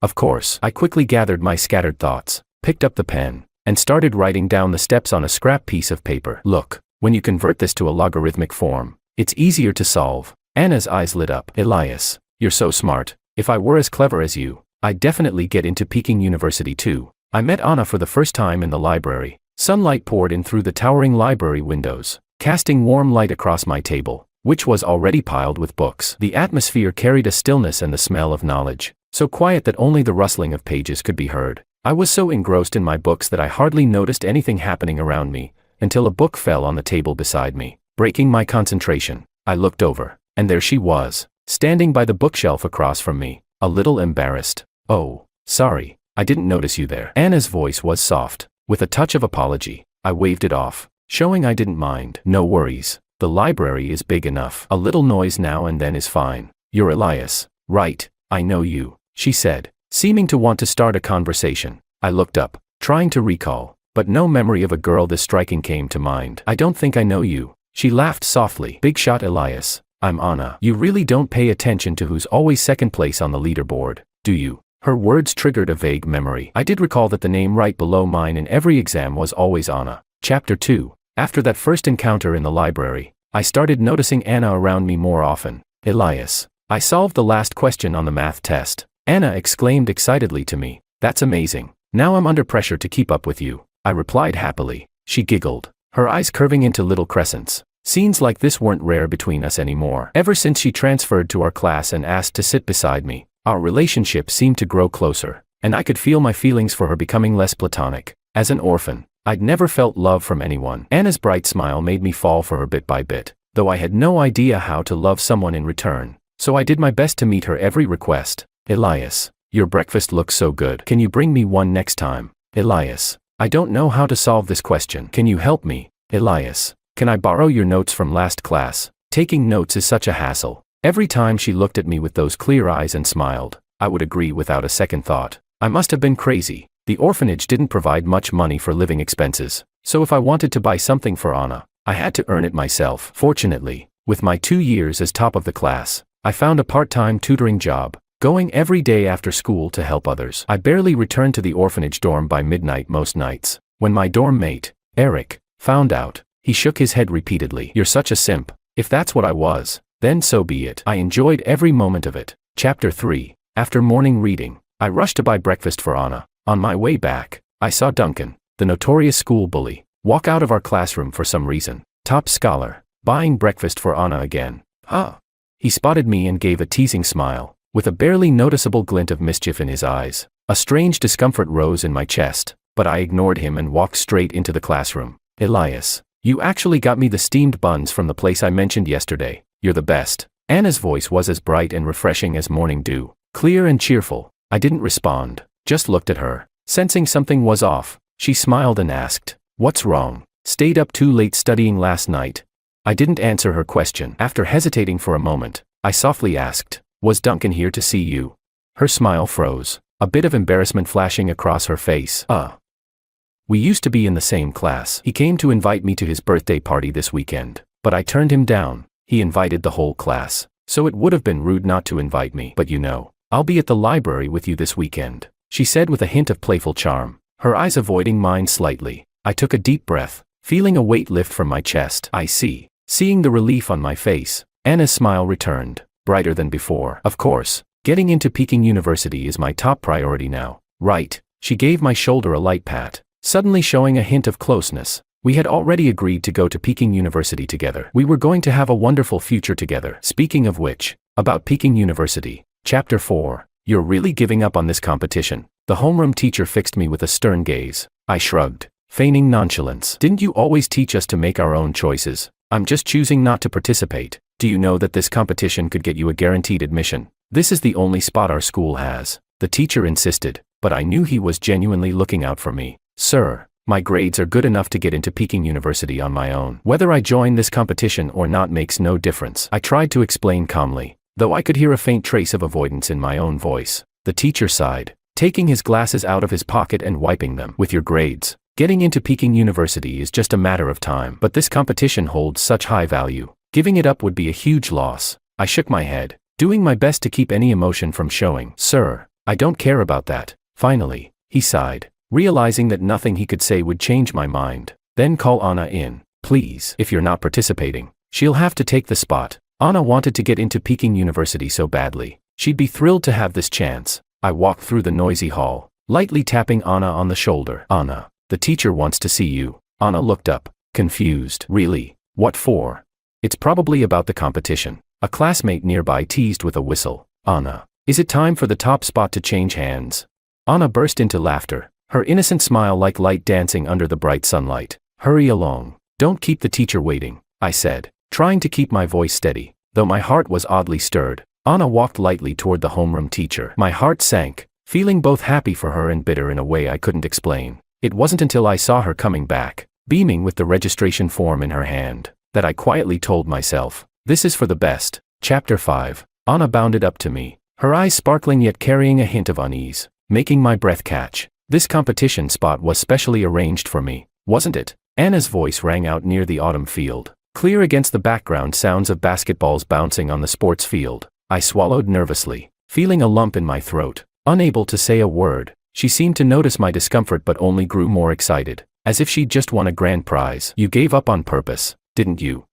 of course. I quickly gathered my scattered thoughts, picked up the pen, and started writing down the steps on a scrap piece of paper. Look, when you convert this to a logarithmic form, it's easier to solve. Anna's eyes lit up. Elias, you're so smart. If I were as clever as you, I'd definitely get into Peking University too. I met Anna for the first time in the library. Sunlight poured in through the towering library windows, casting warm light across my table, which was already piled with books. The atmosphere carried a stillness and the smell of knowledge, so quiet that only the rustling of pages could be heard. I was so engrossed in my books that I hardly noticed anything happening around me, until a book fell on the table beside me, breaking my concentration. I looked over, and there she was, standing by the bookshelf across from me, a little embarrassed. "Oh, sorry, I didn't notice you there." Anna's voice was soft, with a touch of apology. I waved it off, showing I didn't mind. "No worries. The library is big enough. A little noise now and then is fine. You're Elias, right? I know you," she said, seeming to want to start a conversation. I looked up, trying to recall, but no memory of a girl this striking came to mind. "I don't think I know you." She laughed softly. "Big shot Elias. I'm Anna. You really don't pay attention to who's always second place on the leaderboard, do you?" Her words triggered a vague memory. I did recall that the name right below mine in every exam was always Anna. Chapter 2. After that first encounter in the library, I started noticing Anna around me more often. "Elias, I solved the last question on the math test," Anna exclaimed excitedly to me. "That's amazing. Now I'm under pressure to keep up with you," I replied happily. She giggled, her eyes curving into little crescents. Scenes like this weren't rare between us anymore. Ever since she transferred to our class and asked to sit beside me, our relationship seemed to grow closer, and I could feel my feelings for her becoming less platonic. As an orphan, I'd never felt love from anyone. Anna's bright smile made me fall for her bit by bit, though I had no idea how to love someone in return, so I did my best to meet her every request. "Elias, your breakfast looks so good. Can you bring me one next time?" "Elias, I don't know how to solve this question. Can you help me?" Elias, can I borrow your notes from last class? Taking notes is such a hassle. Every time she looked at me with those clear eyes and smiled, I would agree without a second thought. I must have been crazy. The orphanage didn't provide much money for living expenses, so if I wanted to buy something for Anna, I had to earn it myself. Fortunately, with my 2 years as top of the class, I found a part-time tutoring job, going every day after school to help others. I barely returned to the orphanage dorm by midnight most nights. When my dorm mate, Eric, found out, he shook his head repeatedly. You're such a simp. If that's what I was, then so be it. I enjoyed every moment of it. Chapter 3. After morning reading, I rushed to buy breakfast for Anna. On my way back, I saw Duncan, the notorious school bully, walk out of our classroom for some reason. Top scholar, buying breakfast for Anna again. He spotted me and gave a teasing smile, with a barely noticeable glint of mischief in his eyes. A strange discomfort rose in my chest, but I ignored him and walked straight into the classroom. Elias, you actually got me the steamed buns from the place I mentioned yesterday. You're the best. Anna's voice was as bright and refreshing as morning dew, clear and cheerful. I didn't respond, just looked at her. Sensing something was off, she smiled and asked, "What's wrong? Stayed up too late studying last night?" I didn't answer her question. After hesitating for a moment, I softly asked, "Was Duncan here to see you?" Her smile froze, a bit of embarrassment flashing across her face. We used to be in the same class. He came to invite me to his birthday party this weekend, but I turned him down. He invited the whole class, so it would have been rude not to invite me. But you know, I'll be at the library with you this weekend, she said with a hint of playful charm, her eyes avoiding mine slightly. I took a deep breath, feeling a weight lift from my chest. I see. Seeing the relief on my face, Anna's smile returned, brighter than before. Of course, getting into Peking University is my top priority now. Right. She gave my shoulder a light pat, suddenly showing a hint of closeness. We had already agreed to go to Peking University together. We were going to have a wonderful future together. Speaking of which, about Peking University, Chapter 4. You're really giving up on this competition. The homeroom teacher fixed me with a stern gaze. I shrugged, feigning nonchalance. Didn't you always teach us to make our own choices? I'm just choosing not to participate. Do you know that this competition could get you a guaranteed admission? This is the only spot our school has. The teacher insisted, but I knew he was genuinely looking out for me. Sir, my grades are good enough to get into Peking University on my own. Whether I join this competition or not makes no difference. I tried to explain calmly, though I could hear a faint trace of avoidance in my own voice. The teacher sighed, taking his glasses out of his pocket and wiping them. With your grades, getting into Peking University is just a matter of time. But this competition holds such high value. Giving it up would be a huge loss. I shook my head, doing my best to keep any emotion from showing. Sir, I don't care about that. Finally, he sighed, realizing that nothing he could say would change my mind. Then call Anna in, please. If you're not participating, she'll have to take the spot. Anna wanted to get into Peking University so badly. She'd be thrilled to have this chance. I walked through the noisy hall, lightly tapping Anna on the shoulder. Anna, the teacher wants to see you. Anna looked up, confused. Really? What for? It's probably about the competition. A classmate nearby teased with a whistle. Anna, is it time for the top spot to change hands? Anna burst into laughter, her innocent smile like light dancing under the bright sunlight. Hurry along. Don't keep the teacher waiting, I said, trying to keep my voice steady, though my heart was oddly stirred. Anna walked lightly toward the homeroom teacher. My heart sank, feeling both happy for her and bitter in a way I couldn't explain. It wasn't until I saw her coming back, beaming with the registration form in her hand, that I quietly told myself, this is for the best. Chapter 5. Anna bounded up to me, her eyes sparkling yet carrying a hint of unease, making my breath catch. This competition spot was specially arranged for me, wasn't it? Anna's voice rang out near the autumn field, clear against the background sounds of basketballs bouncing on the sports field. I swallowed nervously, feeling a lump in my throat, unable to say a word. She seemed to notice my discomfort but only grew more excited, as if she'd just won a grand prize. You gave up on purpose, didn't you?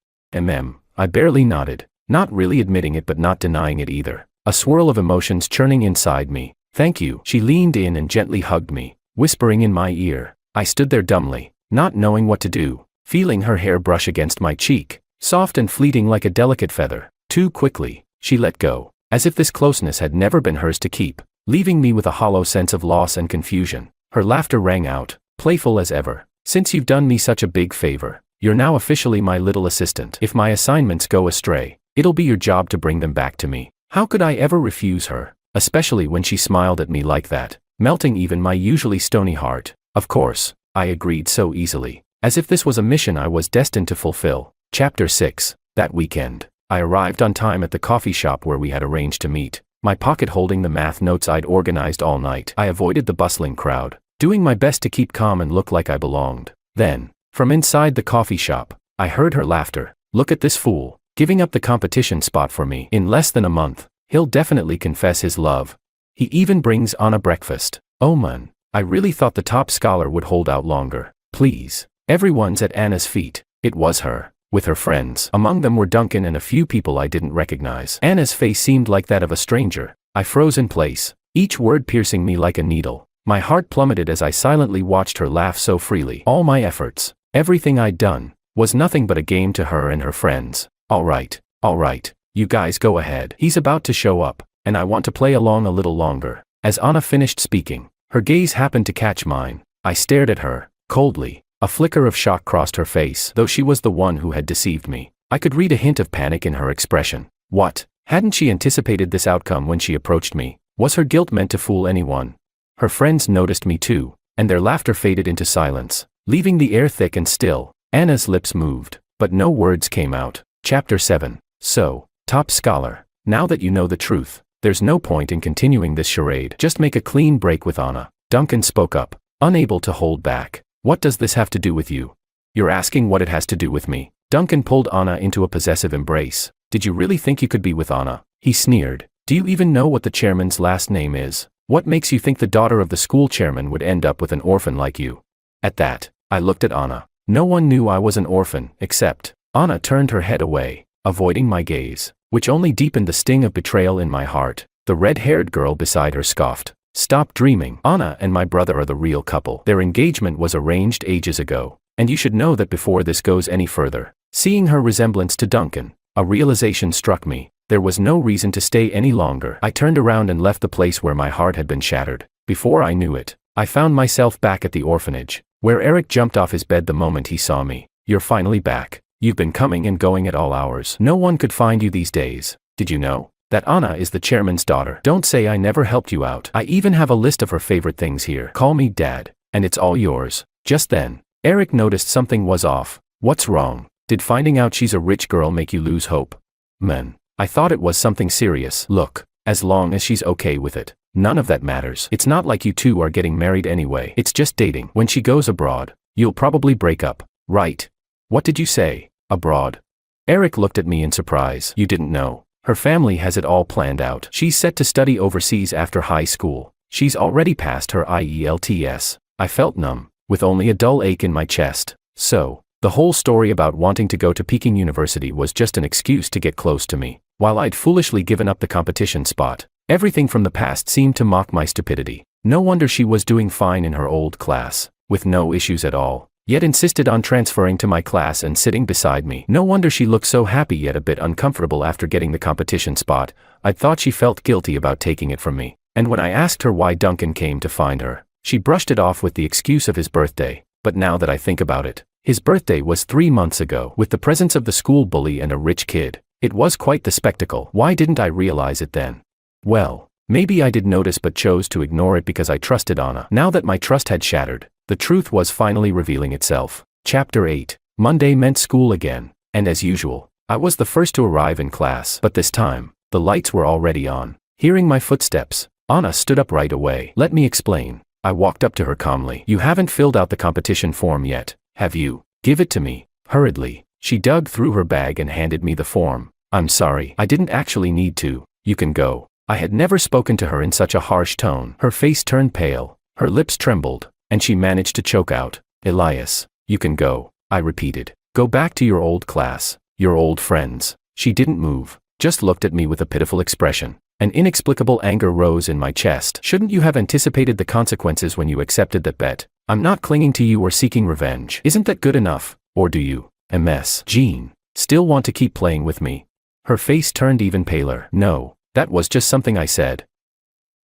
I barely nodded, not really admitting it but not denying it either. A swirl of emotions churning inside me. Thank you. She leaned in and gently hugged me, whispering in my ear. I stood there dumbly, not knowing what to do, feeling her hair brush against my cheek, soft and fleeting like a delicate feather. Too quickly, she let go, as if this closeness had never been hers to keep, leaving me with a hollow sense of loss and confusion. Her laughter rang out, playful as ever. Since you've done me such a big favor, you're now officially my little assistant. If my assignments go astray, it'll be your job to bring them back to me. How could I ever refuse her, especially when she smiled at me like that, melting even my usually stony heart? Of course, I agreed so easily. as if this was a mission I was destined to fulfill. Chapter 6. That weekend, I arrived on time at the coffee shop where we had arranged to meet, my pocket holding the math notes I'd organized all night. I avoided the bustling crowd, doing my best to keep calm and look like I belonged. Then, from inside the coffee shop, I heard her laughter. Look at this fool, giving up the competition spot for me. In less than a month, he'll definitely confess his love. He even brings Anna breakfast. Oh man, I really thought the top scholar would hold out longer. Please. Everyone's at Anna's feet. It was her, with her friends. Among them were Duncan and a few people I didn't recognize. Anna's face seemed like that of a stranger. I froze in place, each word piercing me like a needle. My heart plummeted as I silently watched her laugh so freely. All my efforts, everything I'd done, was nothing but a game to her and her friends. All right, you guys go ahead. He's about to show up, and I want to play along a little longer. As Anna finished speaking, her gaze happened to catch mine. I stared at her, coldly. A flicker of shock crossed her face. Though she was the one who had deceived me, I could read a hint of panic in her expression. What? Hadn't she anticipated this outcome when she approached me? Was her guilt meant to fool anyone? Her friends noticed me too, and their laughter faded into silence, leaving the air thick and still. Anna's lips moved, but no words came out. Chapter 7. So, top scholar, now that you know the truth, there's no point in continuing this charade. Just make a clean break with Anna. Duncan spoke up, unable to hold back. What does this have to do with you? You're asking what it has to do with me. Duncan pulled Anna into a possessive embrace. Did you really think you could be with Anna? He sneered. Do you even know what the chairman's last name is? What makes you think the daughter of the school chairman would end up with an orphan like you? At that, I looked at Anna. No one knew I was an orphan, except. Anna turned her head away, avoiding my gaze, which only deepened the sting of betrayal in my heart. The red-haired girl beside her scoffed. Stop dreaming. Anna and my brother are the real couple. Their engagement was arranged ages ago, and you should know that before this goes any further. Seeing her resemblance to Duncan, a realization struck me. There was no reason to stay any longer. I turned around and left the place where my heart had been shattered. Before I knew it, I found myself back at the orphanage, where Eric jumped off his bed the moment he saw me. You're finally back. You've been coming and going at all hours. No one could find you these days. Did you know that Anna is the chairman's daughter? Don't say I never helped you out. I even have a list of her favorite things here. Call me Dad, and it's all yours. Just then, Eric noticed something was off. What's wrong? Did finding out she's a rich girl make you lose hope? Man, I thought it was something serious. Look, as long as she's okay with it, none of that matters. It's not like you two are getting married anyway. It's just dating. When she goes abroad, you'll probably break up, right? What did you say? Abroad? Eric looked at me in surprise. You didn't know? Her family has it all planned out. She's set to study overseas after high school. She's already passed her IELTS. I felt numb, with only a dull ache in my chest. So, the whole story about wanting to go to Peking University was just an excuse to get close to me. While I'd foolishly given up the competition spot, everything from the past seemed to mock my stupidity. No wonder she was doing fine in her old class, with no issues at all, yet insisted on transferring to my class and sitting beside me. No wonder she looked so happy yet a bit uncomfortable after getting the competition spot. I thought she felt guilty about taking it from me. And when I asked her why Duncan came to find her, she brushed it off with the excuse of his birthday. But now that I think about it, his birthday was 3 months ago. With the presence of the school bully and a rich kid, it was quite the spectacle. Why didn't I realize it then? Well, maybe I did notice but chose to ignore it because I trusted Anna. Now that my trust had shattered, the truth was finally revealing itself. Chapter 8. Monday meant school again, and as usual, I was the first to arrive in class. But this time, the lights were already on. Hearing my footsteps, Anna stood up right away. Let me explain. I walked up to her calmly. You haven't filled out the competition form yet, have you? Give it to me. Hurriedly, she dug through her bag and handed me the form. I'm sorry, I didn't actually need to. You can go. I had never spoken to her in such a harsh tone. Her face turned pale, her lips trembled, and she managed to choke out. Elias, you can go, I repeated. Go back to your old class, your old friends. She didn't move, just looked at me with a pitiful expression. An inexplicable anger rose in my chest. Shouldn't you have anticipated the consequences when you accepted that bet? I'm not clinging to you or seeking revenge. Isn't that good enough? Or do you, Ms. Jean, still want to keep playing with me? Her face turned even paler. No, that was just something I said.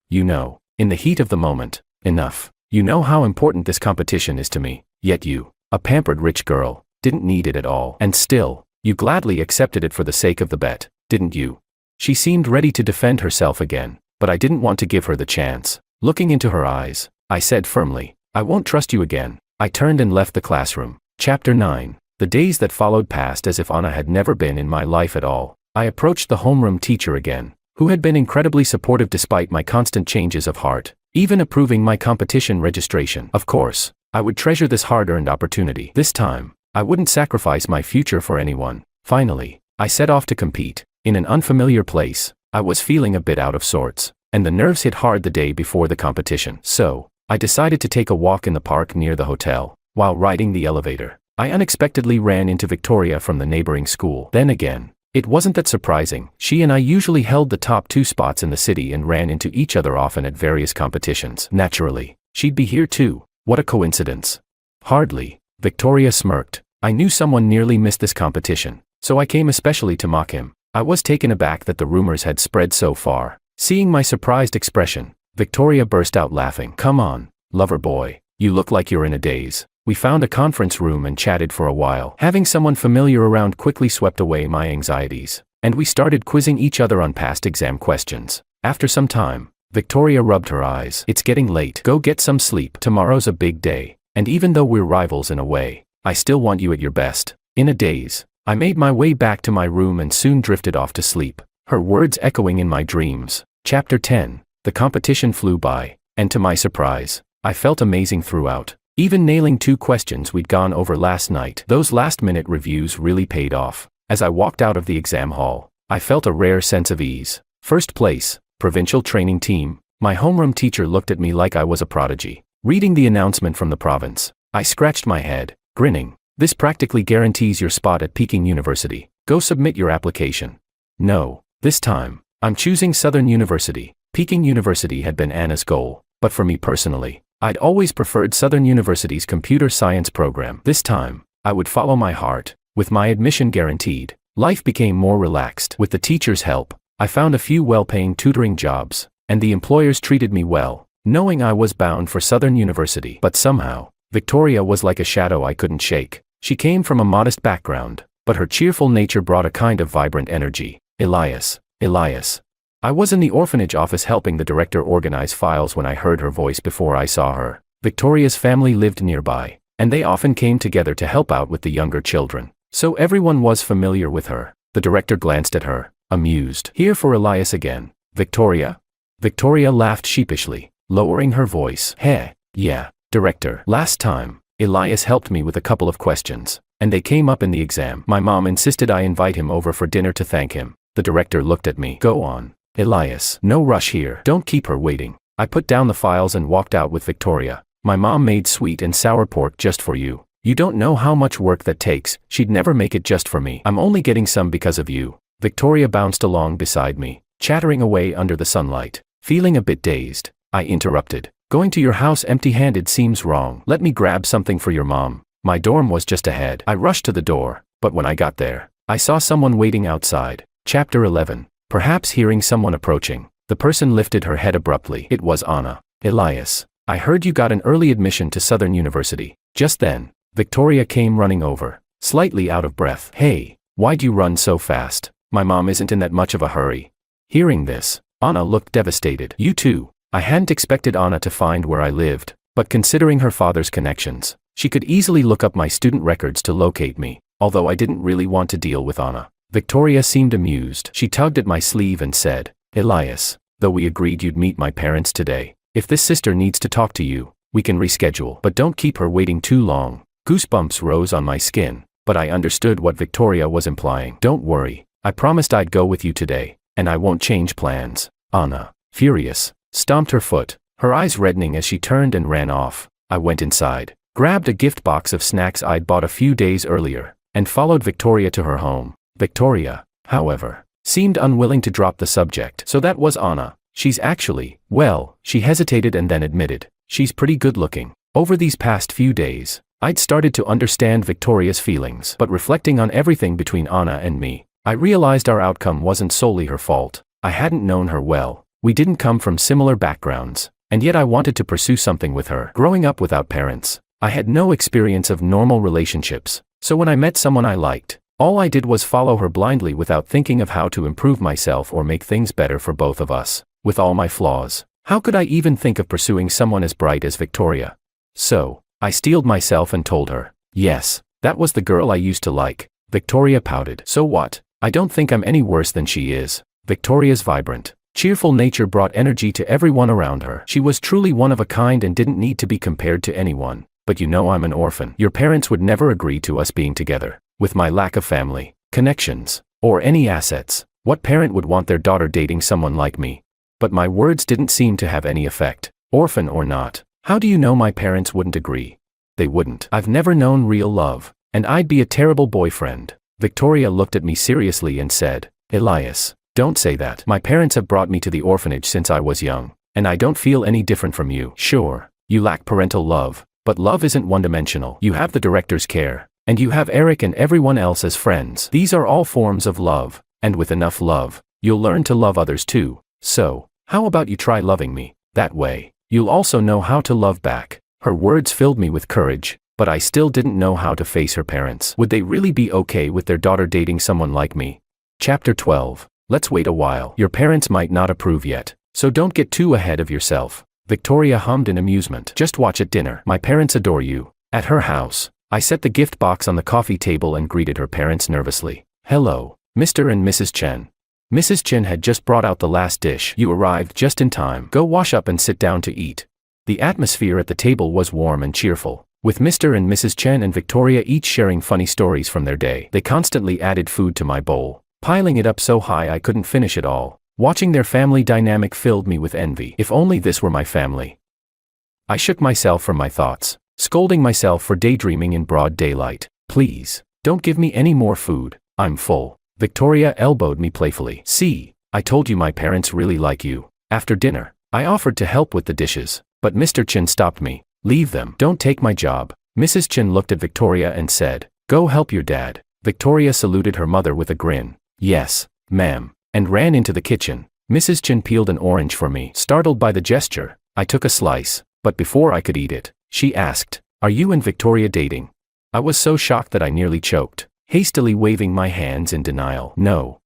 You know, in the heat of the moment, enough. You know how important this competition is to me, yet you, a pampered rich girl, didn't need it at all. And still, you gladly accepted it for the sake of the bet, didn't you? She seemed ready to defend herself again, but I didn't want to give her the chance. Looking into her eyes, I said firmly, I won't trust you again. I turned and left the classroom. Chapter 9. The days that followed passed as if Anna had never been in my life at all. I approached the homeroom teacher again, who had been incredibly supportive despite my constant changes of heart, even approving my competition registration. Of course, I would treasure this hard-earned opportunity. This time, I wouldn't sacrifice my future for anyone. Finally, I set off to compete. In an unfamiliar place, I was feeling a bit out of sorts, and the nerves hit hard the day before the competition. So, I decided to take a walk in the park near the hotel. While riding the elevator, I unexpectedly ran into Victoria from the neighboring school. Then again, it wasn't that surprising. She and I usually held the top 2 spots in the city and ran into each other often at various competitions. Naturally, she'd be here too. What a coincidence. Hardly. Victoria smirked. I knew someone nearly missed this competition, so I came especially to mock him. I was taken aback that the rumors had spread so far. Seeing my surprised expression, Victoria burst out laughing. Come on, lover boy, you look like you're in a daze. We found a conference room and chatted for a while. Having someone familiar around quickly swept away my anxieties, and we started quizzing each other on past exam questions. After some time, Victoria rubbed her eyes. It's getting late. Go get some sleep. Tomorrow's a big day, and even though we're rivals in a way, I still want you at your best. In a daze, I made my way back to my room and soon drifted off to sleep, her words echoing in my dreams. Chapter 10. The competition flew by, and to my surprise, I felt amazing throughout. Even nailing 2 questions we'd gone over last night. Those last-minute reviews really paid off. As I walked out of the exam hall, I felt a rare sense of ease. First place, provincial training team. My homeroom teacher looked at me like I was a prodigy. Reading the announcement from the province, I scratched my head, grinning. This practically guarantees your spot at Peking University. Go submit your application. No, this time, I'm choosing Southern University. Peking University had been Anna's goal, but for me personally, I'd always preferred Southern University's computer science program. This time, I would follow my heart. With my admission guaranteed, life became more relaxed. With the teacher's help, I found a few well-paying tutoring jobs, and the employers treated me well, knowing I was bound for Southern University. But somehow, Victoria was like a shadow I couldn't shake. She came from a modest background, but her cheerful nature brought a kind of vibrant energy. Elias. I was in the orphanage office helping the director organize files when I heard her voice before I saw her. Victoria's family lived nearby, and they often came together to help out with the younger children, so everyone was familiar with her. The director glanced at her, amused. Here for Elias again, Victoria? Victoria laughed sheepishly, lowering her voice. Hey, yeah, director. Last time, Elias helped me with a couple of questions, and they came up in the exam. My mom insisted I invite him over for dinner to thank him. The director looked at me. Go on, Elias. No rush here. Don't keep her waiting. I put down the files and walked out with Victoria. My mom made sweet and sour pork just for you. You don't know how much work that takes. She'd never make it just for me. I'm only getting some because of you. Victoria bounced along beside me, chattering away under the sunlight. Feeling a bit dazed, I interrupted. Going to your house empty-handed seems wrong. Let me grab something for your mom. My dorm was just ahead. I rushed to the door, but when I got there, I saw someone waiting outside. Chapter 11. Perhaps hearing someone approaching, the person lifted her head abruptly. It was Anna. Elias, I heard you got an early admission to Southern University. Just then, Victoria came running over, slightly out of breath. Hey, why'd you run so fast? My mom isn't in that much of a hurry. Hearing this, Anna looked devastated. You too. I hadn't expected Anna to find where I lived, but considering her father's connections, she could easily look up my student records to locate me, although I didn't really want to deal with Anna. Victoria seemed amused. She tugged at my sleeve and said, Elias, though we agreed you'd meet my parents today, if this sister needs to talk to you, we can reschedule. But don't keep her waiting too long. Goosebumps rose on my skin, but I understood what Victoria was implying. Don't worry, I promised I'd go with you today, and I won't change plans. Anna, furious, stomped her foot, her eyes reddening as she turned and ran off. I went inside, grabbed a gift box of snacks I'd bought a few days earlier, and followed Victoria to her home. Victoria, however, seemed unwilling to drop the subject. So that was Anna. She's actually, well, she hesitated and then admitted, she's pretty good looking. Over these past few days, I'd started to understand Victoria's feelings. But reflecting on everything between Anna and me, I realized our outcome wasn't solely her fault. I hadn't known her well, we didn't come from similar backgrounds, and yet I wanted to pursue something with her. Growing up without parents, I had no experience of normal relationships, so when I met someone I liked, all I did was follow her blindly without thinking of how to improve myself or make things better for both of us. With all my flaws, how could I even think of pursuing someone as bright as Victoria? So, I steeled myself and told her, yes, That was the girl I used to like. Victoria pouted. So what? I don't think I'm any worse than she is. Victoria's vibrant, cheerful nature brought energy to everyone around her. She was truly one of a kind and didn't need to be compared to anyone. But you know I'm an orphan. Your parents would never agree to us being together. With my lack of family, connections, or any assets, what parent would want their daughter dating someone like me? But my words didn't seem to have any effect. Orphan or not, how do you know my parents wouldn't agree? They wouldn't. I've never known real love, and I'd be a terrible boyfriend. Victoria looked at me seriously and said, Elias, don't say that. My parents have brought me to the orphanage since I was young, and I don't feel any different from you. Sure, you lack parental love, but love isn't one-dimensional. You have the director's care, and you have Eric and everyone else as friends. These are all forms of love, and with enough love, you'll learn to love others too. So, how about you try loving me? That way, you'll also know how to love back. Her words filled me with courage, but I still didn't know how to face her parents. Would they really be okay with their daughter dating someone like me? Chapter 12. Let's wait a while. Your parents might not approve yet, so don't get too ahead of yourself. Victoria hummed in amusement. Just watch at dinner. My parents adore you. At her house, I set the gift box on the coffee table and greeted her parents nervously. Hello, Mr. and Mrs. Chen. Mrs. Chen had just brought out the last dish. You arrived just in time. Go wash up and sit down to eat. The atmosphere at the table was warm and cheerful, with Mr. and Mrs. Chen and Victoria each sharing funny stories from their day. They constantly added food to my bowl, piling it up so high I couldn't finish it all. Watching their family dynamic filled me with envy. If only this were my family. I shook myself from my thoughts, scolding myself for daydreaming in broad daylight. Please, don't give me any more food. I'm full. Victoria elbowed me playfully. See, I told you my parents really like you. After dinner, I offered to help with the dishes, but Mr. Chen stopped me. Leave them. Don't take my job. Mrs. Chen looked at Victoria and said, Go help your dad. Victoria saluted her mother with a grin. Yes, ma'am, and ran into the kitchen. Mrs. Chen peeled an orange for me. Startled by the gesture, I took a slice, but before I could eat it, she asked, Are you and Victoria dating? I was so shocked that I nearly choked, hastily waving my hands in denial. No,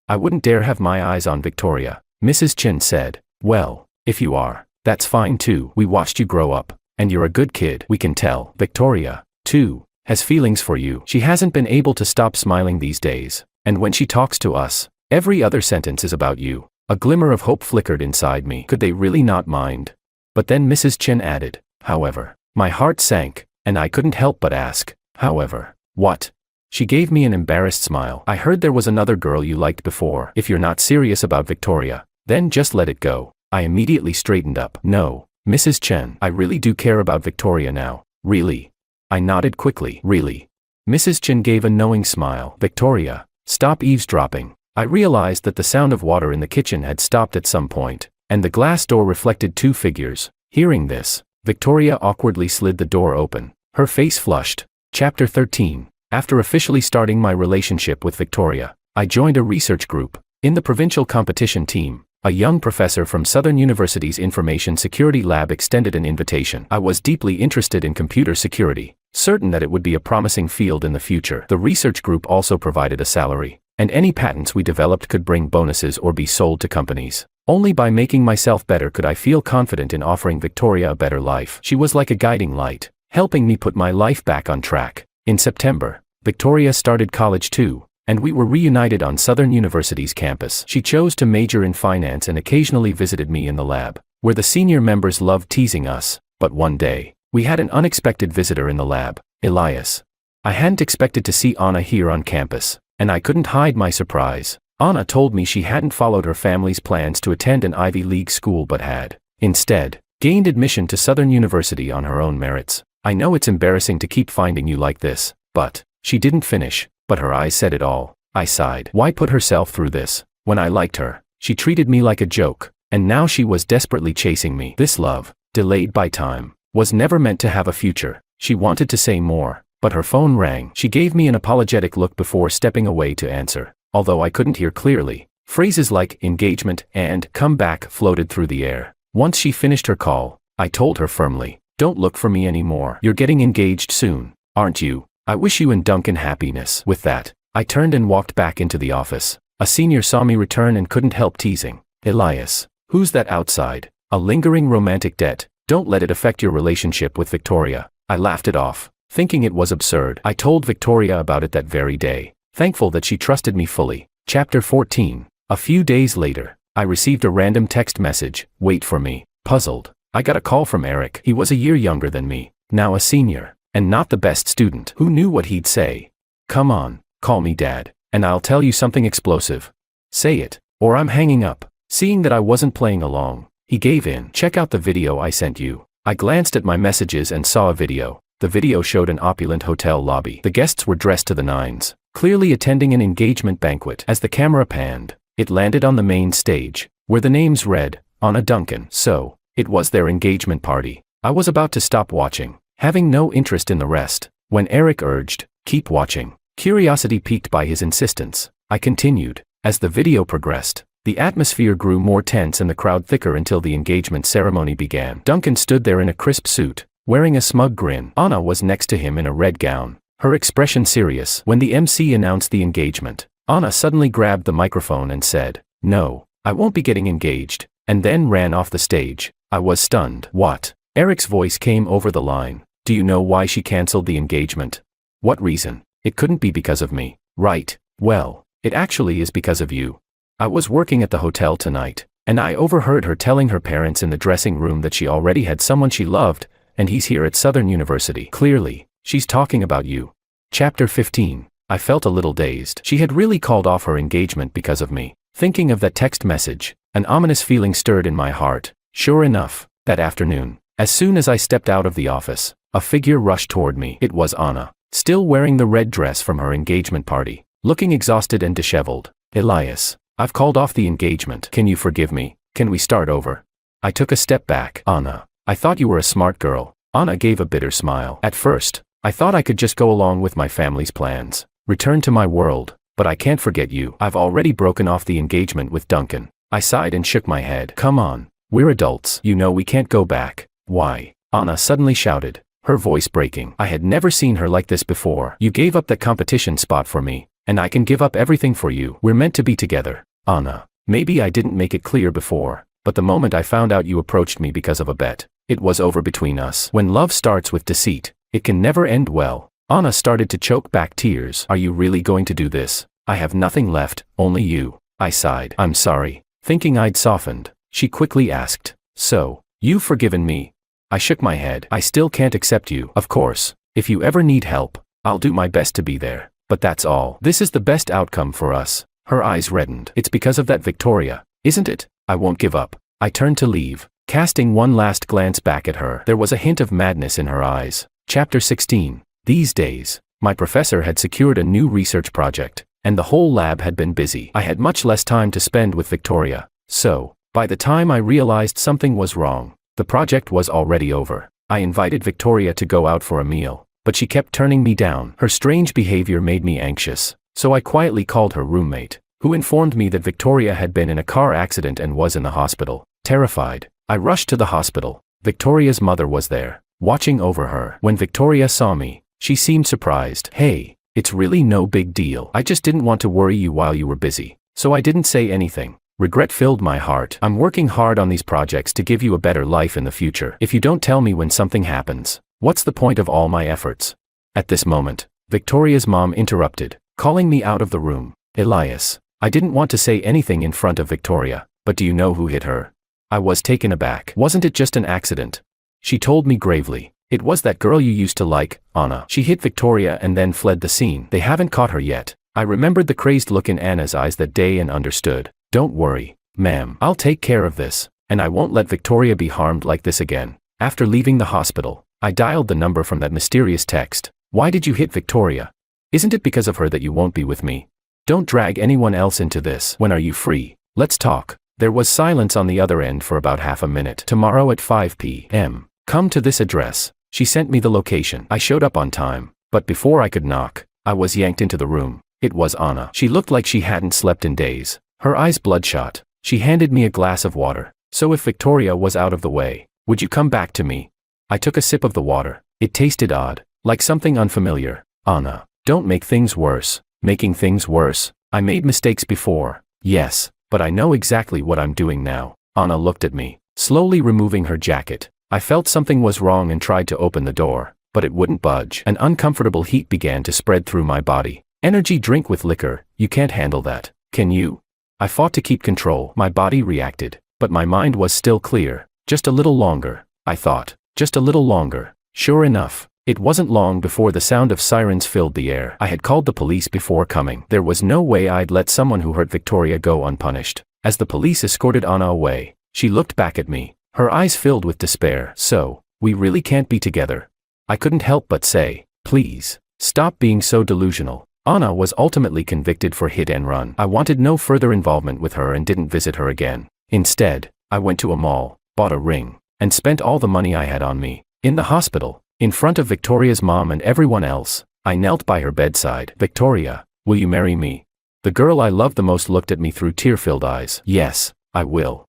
I wouldn't dare have my eyes on Victoria. Mrs. Chen said, Well, if you are, that's fine too. We watched you grow up, and you're a good kid. We can tell. Victoria, too, has feelings for you. She hasn't been able to stop smiling these days, and when she talks to us, every other sentence is about you. A glimmer of hope flickered inside me. Could they really not mind? But then Mrs. Chen added, However, my heart sank, and I couldn't help but ask, However, what? She gave me an embarrassed smile. I heard there was another girl you liked before. If you're not serious about Victoria, then just let it go. I immediately straightened up. No, Mrs. Chen, I really do care about Victoria now. Really? I nodded quickly. Really? Mrs. Chen gave a knowing smile. Victoria, stop eavesdropping. I realized that the sound of water in the kitchen had stopped at some point, and the glass door reflected two figures. Hearing this, Victoria awkwardly slid the door open. Her face flushed. Chapter 13. After officially starting my relationship with Victoria, I joined a research group. In the provincial competition team, a young professor from Southern University's Information Security Lab extended an invitation. I was deeply interested in computer security, certain that it would be a promising field in the future. The research group also provided a salary, and any patents we developed could bring bonuses or be sold to companies. Only by making myself better could I feel confident in offering Victoria a better life. She was like a guiding light, helping me put my life back on track. In September, Victoria started college too, and we were reunited on Southern University's campus. She chose to major in finance and occasionally visited me in the lab, where the senior members loved teasing us. But one day, we had an unexpected visitor in the lab, Elias. I hadn't expected to see Anna here on campus, and I couldn't hide my surprise. Anna told me she hadn't followed her family's plans to attend an Ivy League school but had, instead, gained admission to Southern University on her own merits. I know it's embarrassing to keep finding you like this, but... She didn't finish, but her eyes said it all. I sighed. Why put herself through this? When I liked her, she treated me like a joke, and now she was desperately chasing me. This love, delayed by time, was never meant to have a future. She wanted to say more, but her phone rang. She gave me an apologetic look before stepping away to answer. Although I couldn't hear clearly, phrases like engagement and come back floated through the air. Once she finished her call, I told her firmly, Don't look for me anymore. You're getting engaged soon, aren't you? I wish you and Duncan happiness. With that, I turned and walked back into the office. A senior saw me return and couldn't help teasing. Elias, who's that outside? A lingering romantic debt. Don't let it affect your relationship with Victoria. I laughed it off, Thinking it was absurd, I told Victoria about it that very day, thankful that she trusted me fully. Chapter 14. A few days later, I received a random text message, "Wait for me." Puzzled, I got a call from Eric. He was a year younger than me, now a senior, and not the best student. Who knew what he'd say? "Come on, call me Dad, and I'll tell you something explosive. Say it, or I'm hanging up." Seeing that I wasn't playing along, he gave in. "Check out the video I sent you." I glanced at my messages and saw a video. The video showed an opulent hotel lobby. The guests were dressed to the nines, clearly attending an engagement banquet. As the camera panned, it landed on the main stage, where the names read, Anna Duncan. So, it was their engagement party. I was about to stop watching, having no interest in the rest, when Eric urged, "Keep watching." Curiosity piqued by his insistence, I continued. As the video progressed, the atmosphere grew more tense and the crowd thicker until the engagement ceremony began. Duncan stood there in a crisp suit, wearing a smug grin. Anna was next to him in a red gown, her expression serious. When the MC announced the engagement, Anna suddenly grabbed the microphone and said, "No, I won't be getting engaged," and then ran off the stage. I was stunned. "What?" Eric's voice came over the line. "Do you know why she canceled the engagement?" "What reason?" "It couldn't be because of me." "Right. Well, it actually is because of you. I was working at the hotel tonight, and I overheard her telling her parents in the dressing room that she already had someone she loved, and he's here at Southern University. Clearly, she's talking about you." Chapter 15. I felt a little dazed. She had really called off her engagement because of me. Thinking of that text message, an ominous feeling stirred in my heart. Sure enough, that afternoon, as soon as I stepped out of the office, a figure rushed toward me. It was Anna, still wearing the red dress from her engagement party, looking exhausted and disheveled. "Elias, I've called off the engagement. Can you forgive me? Can we start over?" I took a step back. "Anna, I thought you were a smart girl." Anna gave a bitter smile. "At first, I thought I could just go along with my family's plans, return to my world, but I can't forget you. I've already broken off the engagement with Duncan." I sighed and shook my head. "Come on, we're adults. You know we can't go back." "Why?" Anna suddenly shouted, her voice breaking. I had never seen her like this before. "You gave up that competition spot for me, and I can give up everything for you. We're meant to be together." "Anna, maybe I didn't make it clear before, but the moment I found out you approached me because of a bet, it was over between us. When love starts with deceit, it can never end well." Anna started to choke back tears. "Are you really going to do this? I have nothing left, only you." I sighed. "I'm sorry." Thinking I'd softened, she quickly asked, "So, you've forgiven me?" I shook my head. "I still can't accept you. Of course, if you ever need help, I'll do my best to be there. But that's all. This is the best outcome for us." Her eyes reddened. "It's because of that Victoria, isn't it?" "I won't give up." I turned to leave, casting one last glance back at her. There was a hint of madness in her eyes. Chapter 16. These days, my professor had secured a new research project, and the whole lab had been busy. I had much less time to spend with Victoria, so, by the time I realized something was wrong, the project was already over. I invited Victoria to go out for a meal, but she kept turning me down. Her strange behavior made me anxious, so I quietly called her roommate, who informed me that Victoria had been in a car accident and was in the hospital. Terrified, I rushed to the hospital. Victoria's mother was there, watching over her. When Victoria saw me, she seemed surprised. "Hey, it's really no big deal. I just didn't want to worry you while you were busy, so I didn't say anything." Regret filled my heart. "I'm working hard on these projects to give you a better life in the future. If you don't tell me when something happens, what's the point of all my efforts?" At this moment, Victoria's mom interrupted, calling me out of the room. "Elias, I didn't want to say anything in front of Victoria, but do you know who hit her?" I was taken aback. "Wasn't it just an accident?" She told me gravely. "It was that girl you used to like, Anna. She hit Victoria and then fled the scene. They haven't caught her yet." I remembered the crazed look in Anna's eyes that day and understood. "Don't worry, ma'am. I'll take care of this, and I won't let Victoria be harmed like this again." After leaving the hospital, I dialed the number from that mysterious text. "Why did you hit Victoria? Isn't it because of her that you won't be with me? Don't drag anyone else into this. When are you free? Let's talk." There was silence on the other end for about half a minute. "Tomorrow at 5 p.m. Come to this address." She sent me the location. I showed up on time, but before I could knock, I was yanked into the room. It was Anna. She looked like she hadn't slept in days, her eyes bloodshot. She handed me a glass of water. "So if Victoria was out of the way, would you come back to me?" I took a sip of the water. It tasted odd, like something unfamiliar. "Anna, don't make things worse." "Making things worse? I made mistakes before." "Yes, but I know exactly what I'm doing now." Anna looked at me, slowly removing her jacket. I felt something was wrong and tried to open the door, but it wouldn't budge. An uncomfortable heat began to spread through my body. Energy drink with liquor, you can't handle that, can you? I fought to keep control. My body reacted, but my mind was still clear. Just a little longer, I thought. Just a little longer. Sure enough, it wasn't long before the sound of sirens filled the air. I had called the police before coming. There was no way I'd let someone who hurt Victoria go unpunished. As the police escorted Anna away, she looked back at me, her eyes filled with despair. So, we really can't be together. I couldn't help but say, please, stop being so delusional. Anna was ultimately convicted for hit and run. I wanted no further involvement with her and didn't visit her again. Instead, I went to a mall, bought a ring, and spent all the money I had on me. In the hospital, in front of Victoria's mom and everyone else, I knelt by her bedside. Victoria, will you marry me? The girl I loved the most looked at me through tear-filled eyes. Yes, I will.